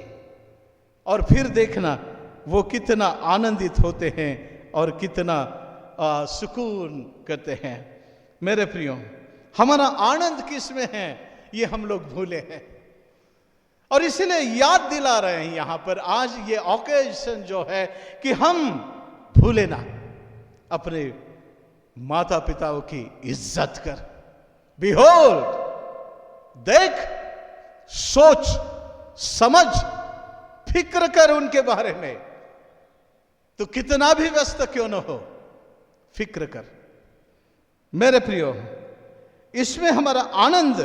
और फिर देखना वो कितना आनंदित होते हैं और कितना सुकून करते हैं। मेरे प्रियो, हमारा आनंद किस में है ये हम लोग भूले हैं, और इसलिए याद दिला रहे हैं यहां पर आज ये ऑकेजन जो है कि हम भूले ना, अपने माता पिताओं की इज्जत कर। बिहोल्ड, देख, सोच, समझ, फिक्र कर उनके बारे में। तो कितना भी व्यस्त क्यों न हो, फिक्र कर। मेरे प्रियो, इसमें हमारा आनंद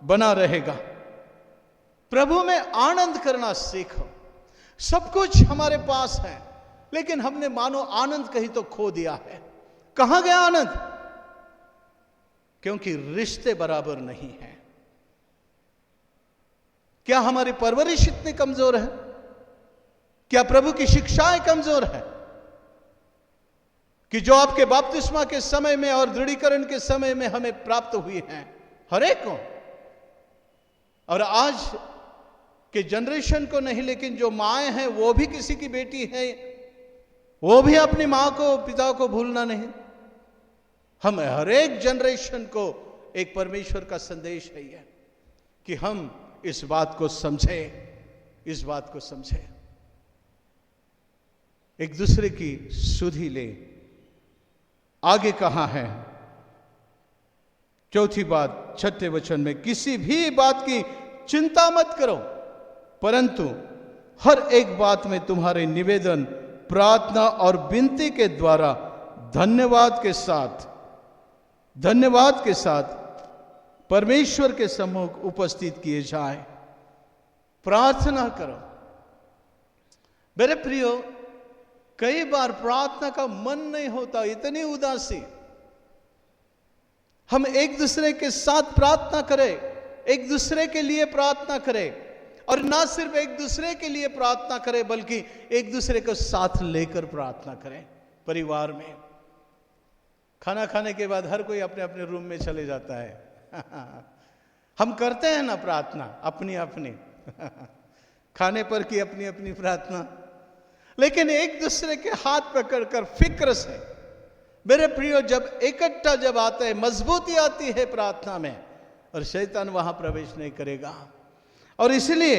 बना रहेगा। प्रभु में आनंद करना सीखो। सब कुछ हमारे पास है, लेकिन हमने मानो आनंद कहीं तो खो दिया है। कहां गया आनंद? क्योंकि रिश्ते बराबर नहीं हैं। क्या हमारी परवरिश इतनी कमजोर है? क्या प्रभु की शिक्षाएं कमजोर है कि जो आपके बपतिस्मा के समय में और दृढ़ीकरण के समय में हमें प्राप्त हुई हैं, हर एक को, और आज के जनरेशन को नहीं, लेकिन जो माएँ हैं वो भी किसी की बेटी है, वो भी अपनी मां को, पिता को भूलना नहीं। हम हर एक जनरेशन को एक परमेश्वर का संदेश है यह कि हम इस बात को समझें, इस बात को समझें, एक दूसरे की सुधि ले। आगे कहां है? चौथी बात, छठे वचन में, किसी भी बात की चिंता मत करो, परंतु हर एक बात में तुम्हारे निवेदन, प्रार्थना और विनती के द्वारा धन्यवाद के साथ परमेश्वर के सम्मुख उपस्थित किए जाए। प्रार्थना करो। मेरे प्रियो, कई बार प्रार्थना का मन नहीं होता, इतनी उदासी। हम एक दूसरे के साथ प्रार्थना करें, एक दूसरे के लिए प्रार्थना करें, और ना सिर्फ एक दूसरे के लिए प्रार्थना करें बल्कि एक दूसरे को साथ लेकर प्रार्थना करें। परिवार में खाना खाने के बाद हर कोई अपने अपने रूम में चले जाता है। हम करते हैं ना प्रार्थना अपनी अपनी, खाने पर की अपनी अपनी प्रार्थना, लेकिन एक दूसरे के हाथ पकड़कर फिक्र से, मेरे प्रियो, जब इकट्ठा जब आते हैं, मजबूती आती है प्रार्थना में, और शैतान वहां प्रवेश नहीं करेगा। और इसलिए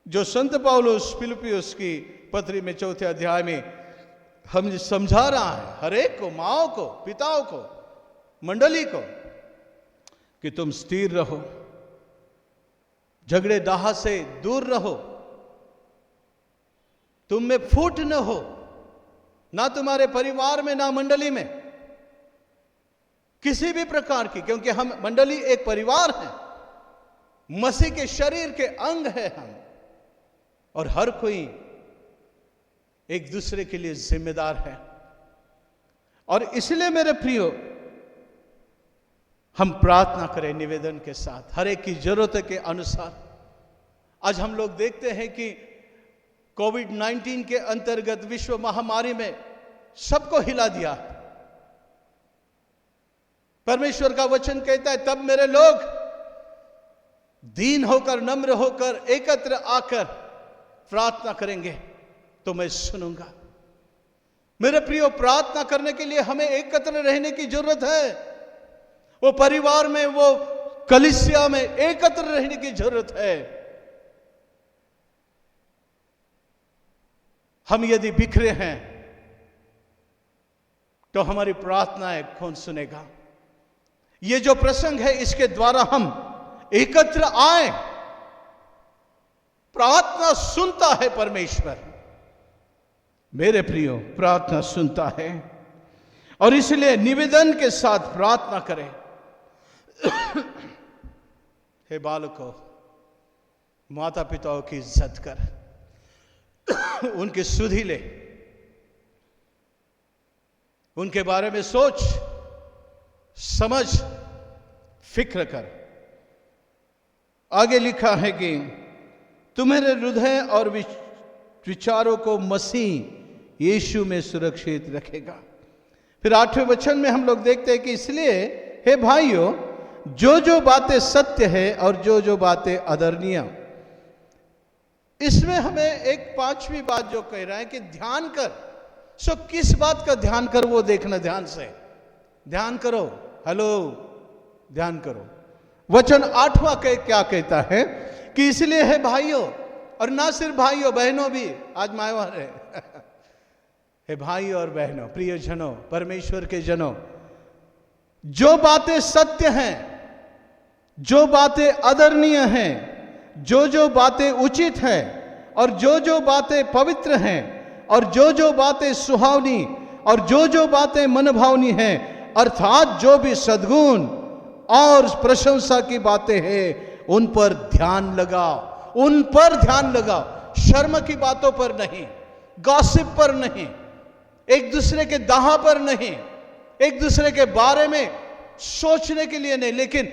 जो संत पौलुस फिलिप्पियों की पत्री में 4 अध्याय में हम समझा रहा है हर एक को, माओ को, पिताओं को, मंडली को, कि तुम स्थिर रहो, झगड़े दाह से दूर रहो, तुम में फूट न हो, ना तुम्हारे परिवार में ना मंडली में किसी भी प्रकार की, क्योंकि हम मंडली एक परिवार है, मसीह के शरीर के अंग है हम, और हर कोई एक दूसरे के लिए जिम्मेदार है। और इसलिए मेरे प्रियो, हम प्रार्थना करें निवेदन के साथ, हर एक की जरूरत के अनुसार। आज हम लोग देखते हैं कि कोविड-19 के अंतर्गत विश्व महामारी में सबको हिला दिया। परमेश्वर का वचन कहता है, तब मेरे लोग दीन होकर, नम्र होकर, एकत्र आकर प्रार्थना करेंगे तो मैं सुनूंगा। मेरे प्रियो, प्रार्थना करने के लिए हमें एकत्र रहने की जरूरत है। वो परिवार में, वो कलीसिया में एकत्र रहने की जरूरत है। हम यदि बिखरे हैं तो हमारी प्रार्थनाएं कौन सुनेगा? ये जो प्रसंग है, इसके द्वारा हम एकत्र आए। प्रार्थना सुनता है परमेश्वर, मेरे प्रियो, प्रार्थना सुनता है। और इसलिए निवेदन के साथ प्रार्थना करें। हे बालकों, माता पिताओं की इज्जत कर, उनकी सुधि ले, उनके बारे में सोच समझ, फिक्र कर। आगे लिखा है कि तुम्हारे हृदय और विचारों को मसीह यीशु में सुरक्षित रखेगा। फिर 8वें वचन में हम लोग देखते हैं कि इसलिए हे भाइयों, जो जो बातें सत्य है और जो जो बातें आदरणीय, इसमें हमें एक 5वीं बात जो कह रहा है कि ध्यान कर। सो किस बात का ध्यान कर, वो देखना, ध्यान से ध्यान करो। हेलो, ध्यान करो। वचन 8वां क्या कहता है कि इसलिए है भाइयों, और ना सिर्फ भाइयों, बहनों भी, आज मायवार है। हे भाइयों और बहनों, प्रिय जनों, परमेश्वर के जनों, जो बातें सत्य हैं, जो बातें आदरणीय हैं, जो जो बातें उचित हैं, और जो जो बातें पवित्र हैं, और जो जो बातें सुहावनी, और जो जो बातें मनभावनी हैं, अर्थात जो भी सद्गुण और प्रशंसा की बातें हैं, उन पर ध्यान लगाओ। उन पर ध्यान लगाओ, शर्म की बातों पर नहीं, गॉसिप पर नहीं, एक दूसरे के दाह पर नहीं, एक दूसरे के बारे में सोचने के लिए नहीं, लेकिन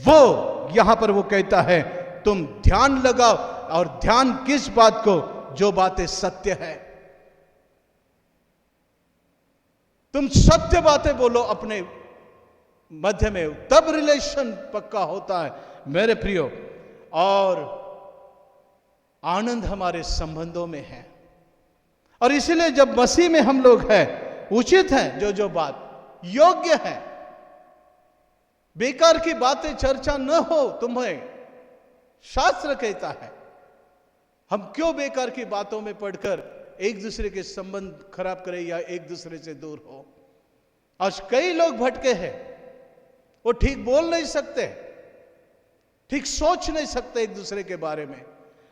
वो यहां पर वो कहता है तुम ध्यान लगाओ। और ध्यान किस बात को? जो बातें सत्य है। तुम सत्य बातें बोलो अपने मध्य में, तब रिलेशन पक्का होता है मेरे प्रियो, और आनंद हमारे संबंधों में है। और इसलिए जब मसीह में हम लोग हैं, उचित है जो जो बात योग्य है, बेकार की बातें चर्चा न हो तुम्हें, शास्त्र कहता है। हम क्यों बेकार की बातों में पढ़कर एक दूसरे के संबंध खराब करें या एक दूसरे से दूर हो? आज कई लोग भटके हैं, वो ठीक बोल नहीं सकते, ठीक सोच नहीं सकते एक दूसरे के बारे में,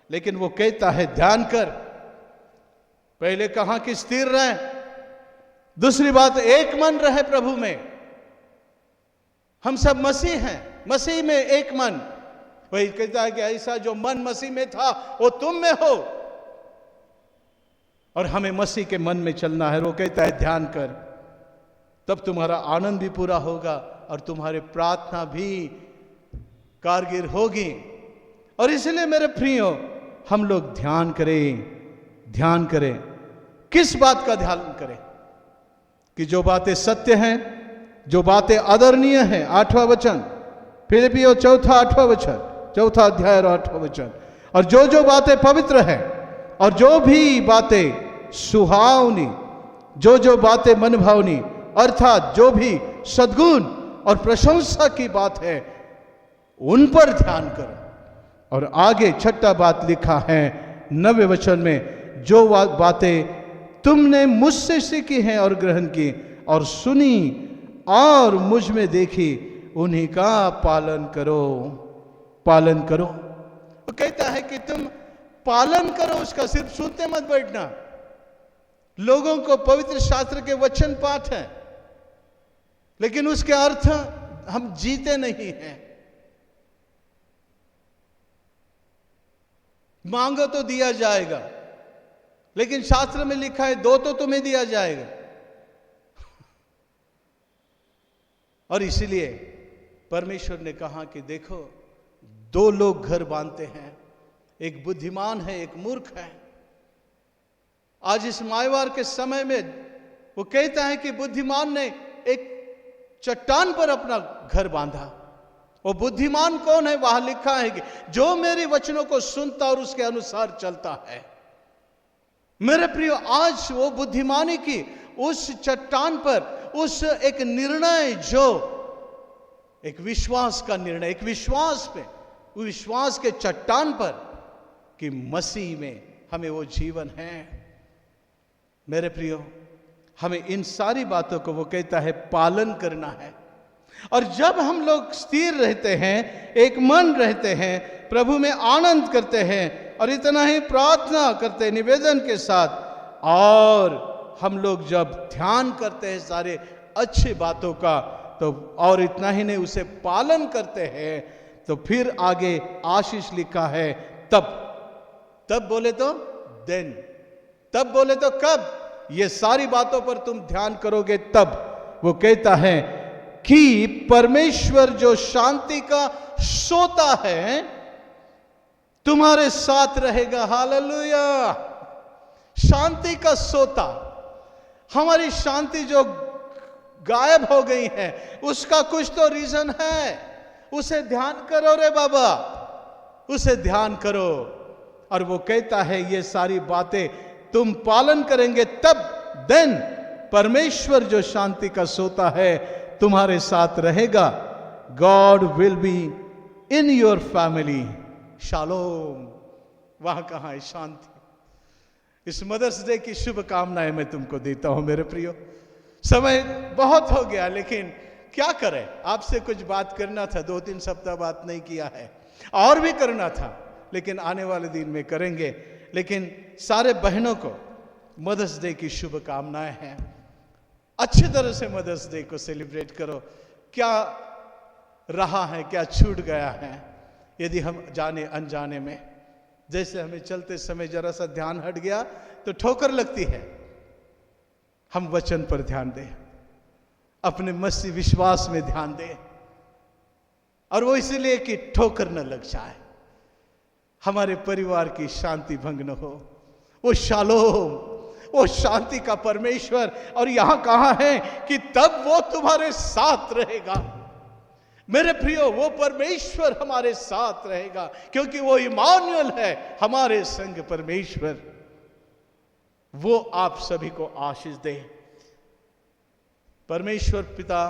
लेकिन वो कहता है ध्यान कर, पहले कहा कि स्थिर रहे, दूसरी बात एक मन रहे प्रभु में। हम सब मसीह हैं, मसीह में एक मन। वही कहता है कि ऐसा जो मन मसीह में था वो तुम में हो, और हमें मसीह के मन में चलना है। वो कहता है ध्यान कर, तब तुम्हारा आनंद भी पूरा होगा और तुम्हारी प्रार्थना भी कारगर होगी। और इसलिए मेरे प्रियो, हम लोग ध्यान करें। किस बात का ध्यान करें? कि जो बातें सत्य हैं, जो बातें आदरणीय हैं, 8वां वचन, फिलिपियों 4:8 वचन, 4 अध्याय और 8वां वचन। और जो बातें पवित्र हैं, और जो भी बातें सुहावनी, जो बातें मनभावनी, अर्थात जो भी सद्गुण और प्रशंसा की बात है, उन पर ध्यान करो। और आगे 6ठा बात लिखा है 9वें वचन में, जो बातें तुमने मुझसे सीखी हैं और ग्रहण की और सुनी और मुझ में देखी, उन्हीं का पालन करो। वो कहता है कि तुम पालन करो उसका, सिर्फ सुनते मत बैठना। लोगों को पवित्र शास्त्र के वचन पाठ है, लेकिन उसके अर्थ हम जीते नहीं हैं। मांगो तो दिया जाएगा, लेकिन शास्त्र में लिखा है 2 तो तुम्हें दिया जाएगा। और इसीलिए परमेश्वर ने कहा कि देखो, 2 लोग घर बांधते हैं, एक बुद्धिमान है, एक मूर्ख है। आज इस मायवार के समय में वो कहता है कि बुद्धिमान ने एक चट्टान पर अपना घर बांधा। वो बुद्धिमान कौन है? वहां लिखा है कि जो मेरे वचनों को सुनता और उसके अनुसार चलता है। मेरे प्रियो, आज वो बुद्धिमानी की उस चट्टान पर, उस एक निर्णय, जो एक विश्वास का निर्णय, एक विश्वास पे, विश्वास के चट्टान पर कि मसीह में हमें वो जीवन है। मेरे प्रियो, हमें इन सारी बातों को वो कहता है पालन करना है। और जब हम लोग स्थिर रहते हैं, एक मन रहते हैं, प्रभु में आनंद करते हैं, और इतना ही प्रार्थना करते हैं निवेदन के साथ, और हम लोग जब ध्यान करते हैं सारे अच्छी बातों का, तो और इतना ही नहीं, उसे पालन करते हैं, तो फिर आगे आशीष लिखा है तब बोले तो देन, तब बोले तो कब? ये सारी बातों पर तुम ध्यान करोगे तब। वो कहता है कि परमेश्वर जो शांति का सोता है तुम्हारे साथ रहेगा। हालेलुया! शांति का सोता। हमारी शांति जो गायब हो गई है, उसका कुछ तो रीजन है। उसे ध्यान करो रे बाबा, उसे ध्यान करो। और वो कहता है ये सारी बातें तुम पालन करेंगे तब, देन परमेश्वर जो शांति का सोता है तुम्हारे साथ रहेगा। God will be in your family. Shalom. वहां कहां है शांति? इस मदर्स डे की शुभकामनाएं मैं तुमको देता हूं मेरे प्रियो। समय बहुत हो गया, लेकिन क्या करें, आपसे कुछ बात करना था। 2-3 सप्ताह बात नहीं किया है, और भी करना था, लेकिन आने वाले दिन में करेंगे। लेकिन सारे बहनों को मदर्स डे की शुभकामनाएं हैं। अच्छी तरह से मदर्स डे को सेलिब्रेट करो। क्या रहा है, क्या छूट गया है? यदि हम जाने अनजाने में, जैसे हमें चलते समय जरा सा ध्यान हट गया तो ठोकर लगती है, हम वचन पर ध्यान दें, अपने मसीह विश्वास में ध्यान दें, और वो इसलिए कि ठोकर न लग जाए, हमारे परिवार की शांति भंग न हो। वो शालोम, वो शांति का परमेश्वर। और यहां कहा है कि तब वो तुम्हारे साथ रहेगा। मेरे प्रियो, वो परमेश्वर हमारे साथ रहेगा, क्योंकि वो इमानुएल है, हमारे संग परमेश्वर। वो आप सभी को आशीष दे। परमेश्वर पिता,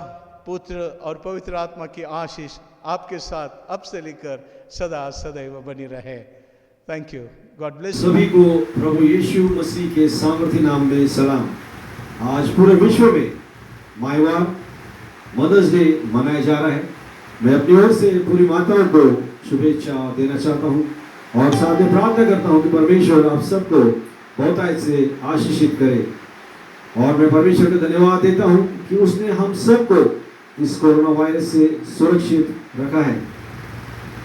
पुत्र और पवित्र आत्मा की आशीष आपके साथ अब से लेकर सदा सदैव बनी रहे। Thank you. God bless. सभी को प्रभु यीशु मसीह के सामर्थी नाम में सलाम। आज पूरे विश्व में मायवार मदर्स डे मनाया जा रहा है। मैं अपनी ओर से पूरी माताओं को शुभेच्छा देना चाहता हूँ और साथ में प्रार्थना करता हूँ कि परमेश्वर आप सबको बहुतायत से आशीषित करे। और मैं परमेश्वर को धन्यवाद देता हूँ कि उसने हम सबको इस कोरोना वायरस से सुरक्षित रखा है।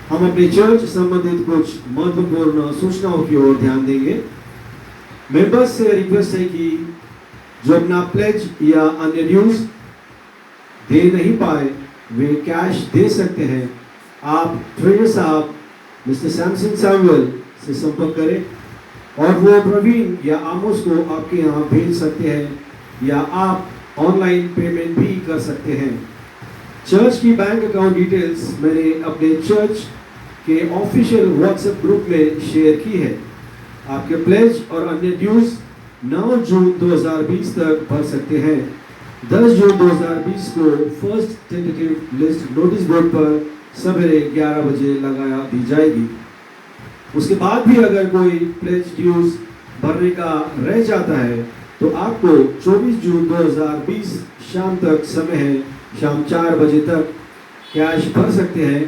हम अपने चर्च संबंधित कुछ महत्वपूर्ण सूचनाओं की ओर ध्यान देंगे। मेंबर्स से रिक्वेस्ट है कि जो अपना प्लेज या अन्य ड्यूज दे नहीं पाए वे कैश दे सकते हैं। आप ट्रेजर साहब मिस्टर सैमसन सैमुअल से संपर्क करें और वो प्रवीण या आमोस को आपके यहाँ भेज सकते हैं या आप ऑनलाइन पेमेंट भी कर सकते हैं। चर्च की बैंक अकाउंट डिटेल्स मैंने अपने चर्च के ऑफिशियल व्हाट्सएप ग्रुप में शेयर की है। आपके प्लेज और अन्य ड्यूज 9 जून 2020 तक भर सकते हैं। 10 जून 2020 को first tentative list notice board पर सवेरे 11 बजे लगाया दी जाएगी। उसके बाद भी अगर कोई प्लेज ड्यूज भरने का रह जाता है तो आपको 24 जून 2020 शाम तक समय है, शाम 4 बजे तक कैश भर सकते हैं।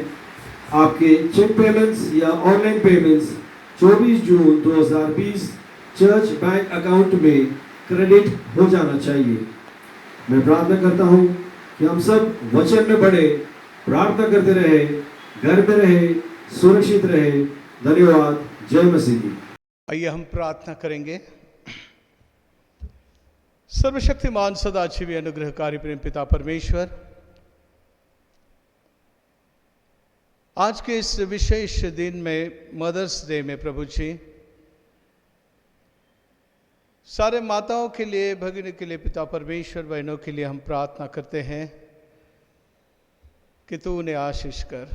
आपके चेक पेमेंट्स या ऑनलाइन पेमेंट्स 24 जून 2020 चर्च बैंक अकाउंट में क्रेडिट हो जाना चाहिए। मैं प्रार्थना करता हूं कि हम सब वचन में बढ़े, प्रार्थना करते रहे, घर में रहे, सुरक्षित रहे। धन्यवाद। जय मसीह की। आइए हम प्रार्थना करेंगे। सर्वशक्तिमान सदाशिव अनुग्रहकारी प्रेम पिता परमेश्वर, आज के इस विशेष दिन में मदर्स डे में प्रभु जी सारे माताओं के लिए, भगिनी के लिए, पिता परमेश्वर, बहनों के लिए हम प्रार्थना करते हैं कि तू उन्हें आशीष कर।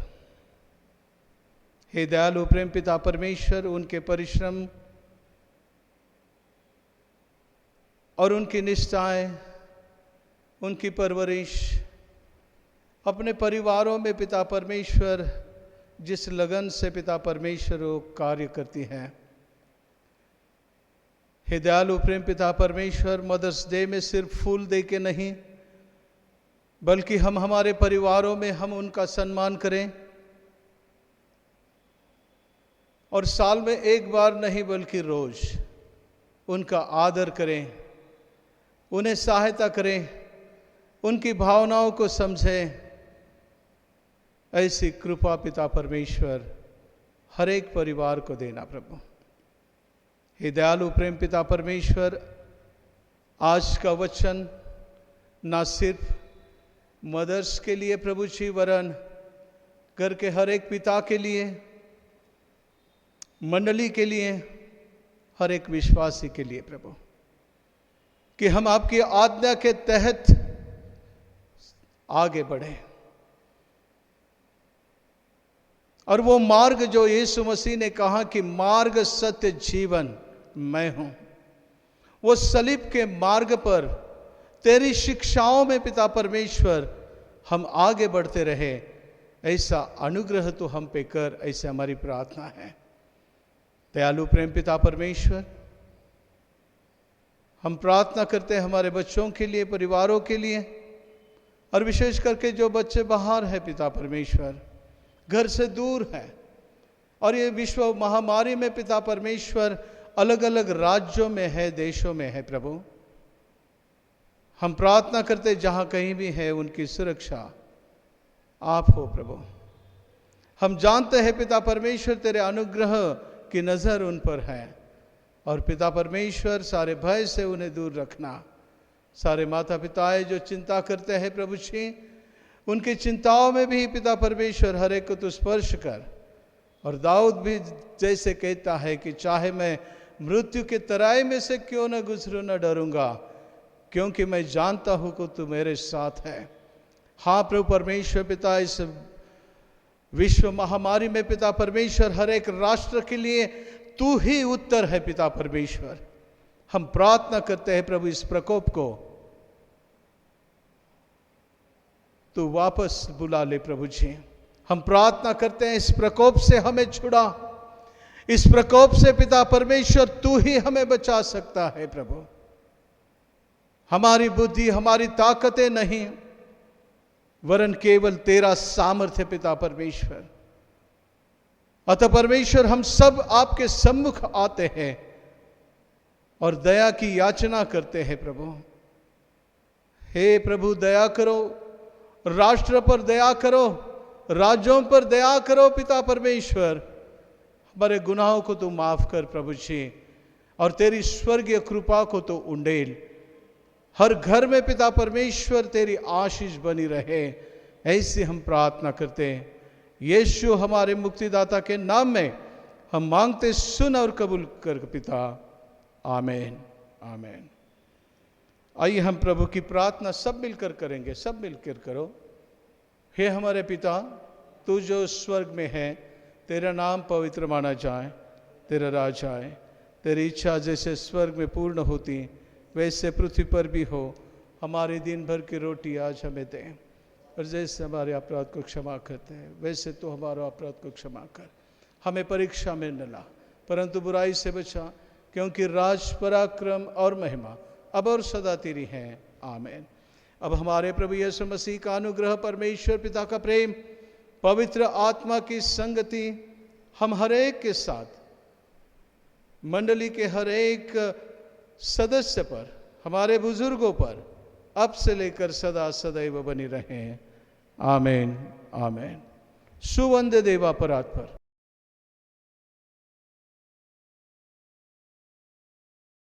हे दयालु प्रेम पिता परमेश्वर, उनके परिश्रम और उनकी निष्ठाएं, उनकी परवरिश, अपने परिवारों में पिता परमेश्वर जिस लगन से पिता परमेश्वर वो कार्य करती हैं, हे दयालु प्रेम पिता परमेश्वर, मदर्स डे में सिर्फ फूल दे के नहीं, बल्कि हम हमारे परिवारों में हम उनका सम्मान करें और साल में एक बार नहीं बल्कि रोज उनका आदर करें, उन्हें सहायता करें, उनकी भावनाओं को समझें। ऐसी कृपा पिता परमेश्वर हर एक परिवार को देना प्रभु। हे दयालु प्रेम पिता परमेश्वर, आज का वचन ना सिर्फ मदर्स के लिए प्रभु जी, वरन घर के हर एक पिता के लिए, मंडली के लिए, हर एक विश्वासी के लिए प्रभु, कि हम आपकी आज्ञा के तहत आगे बढ़ें और वो मार्ग जो यीशु मसीह ने कहा कि मार्ग, सत्य, जीवन मैं हूं, वो सलीब के मार्ग पर तेरी शिक्षाओं में पिता परमेश्वर हम आगे बढ़ते रहे। ऐसा अनुग्रह तो हम पे कर, ऐसे हमारी प्रार्थना है। दयालु प्रेम पिता परमेश्वर, हम प्रार्थना करते हैं हमारे बच्चों के लिए, परिवारों के लिए, और विशेष करके जो बच्चे बाहर हैं पिता परमेश्वर, घर से दूर हैं, और ये विश्व महामारी में पिता परमेश्वर अलग अलग राज्यों में है, देशों में है प्रभु, हम प्रार्थना करते जहां कहीं भी है उनकी सुरक्षा आप हो प्रभु। हम जानते हैं पिता परमेश्वर तेरे अनुग्रह की नजर उन पर है, और पिता परमेश्वर सारे भय से उन्हें दूर रखना। सारे माता पिताएं जो चिंता करते हैं प्रभु जी, उनकी चिंताओं में भी पिता परमेश्वर हर एक को तू स्पर्श कर। और दाऊद भी जैसे कहता है कि चाहे मैं मृत्यु के तराई में से क्यों न गुजरूं, न डरूंगा, क्योंकि मैं जानता हूं कि तू मेरे साथ है। हाँ प्रभु परमेश्वर पिता, इस विश्व महामारी में पिता परमेश्वर हर एक राष्ट्र के लिए तू ही उत्तर है पिता परमेश्वर। हम प्रार्थना करते हैं प्रभु, इस प्रकोप को तू वापस बुला ले प्रभु जी। हम प्रार्थना करते हैं इस प्रकोप से हमें छुड़ा, इस प्रकोप से पिता परमेश्वर तू ही हमें बचा सकता है प्रभु। हमारी बुद्धि, हमारी ताकतें नहीं, वरन केवल तेरा सामर्थ्य पिता परमेश्वर। अतः परमेश्वर हम सब आपके सम्मुख आते हैं और दया की याचना करते हैं प्रभु। हे प्रभु दया करो, राष्ट्र पर दया करो, राज्यों पर दया करो पिता परमेश्वर। हमारे गुनाहों को तो माफ कर प्रभु जी, और तेरी स्वर्गीय कृपा को तो उंडेल। हर घर में पिता परमेश्वर तेरी आशीष बनी रहे, ऐसी हम प्रार्थना करते हैं। यीशु हमारे मुक्तिदाता के नाम में हम मांगते, सुन और कबूल कर पिता। आमीन आमीन। आइए हम प्रभु की प्रार्थना सब मिलकर करेंगे, सब मिलकर करो। हे हमारे पिता, तू जो स्वर्ग में है, तेरा नाम पवित्र माना जाए, तेरा राज आए, तेरी इच्छा जैसे स्वर्ग में पूर्ण होती वैसे पृथ्वी पर भी हो। हमारे दिन भर की रोटी आज हमें दे, और जैसे हमारे अपराध को क्षमा करते हैं वैसे तो हमारा अपराध को क्षमा कर। हमें परीक्षा में न ला, परंतु बुराई से बचा, क्योंकि राज, पराक्रम और महिमा अब और सदा तेरी है। आमीन। अब हमारे प्रभु यीशु मसीह का अनुग्रह, परमेश्वर पिता का प्रेम, पवित्र आत्मा की संगति हम हर एक के साथ, मंडली के हर एक सदस्य पर, हमारे बुजुर्गों पर अब से लेकर सदा सदैव बनी रहे। आमीन आमीन। सुवंदे देवा परात्पर।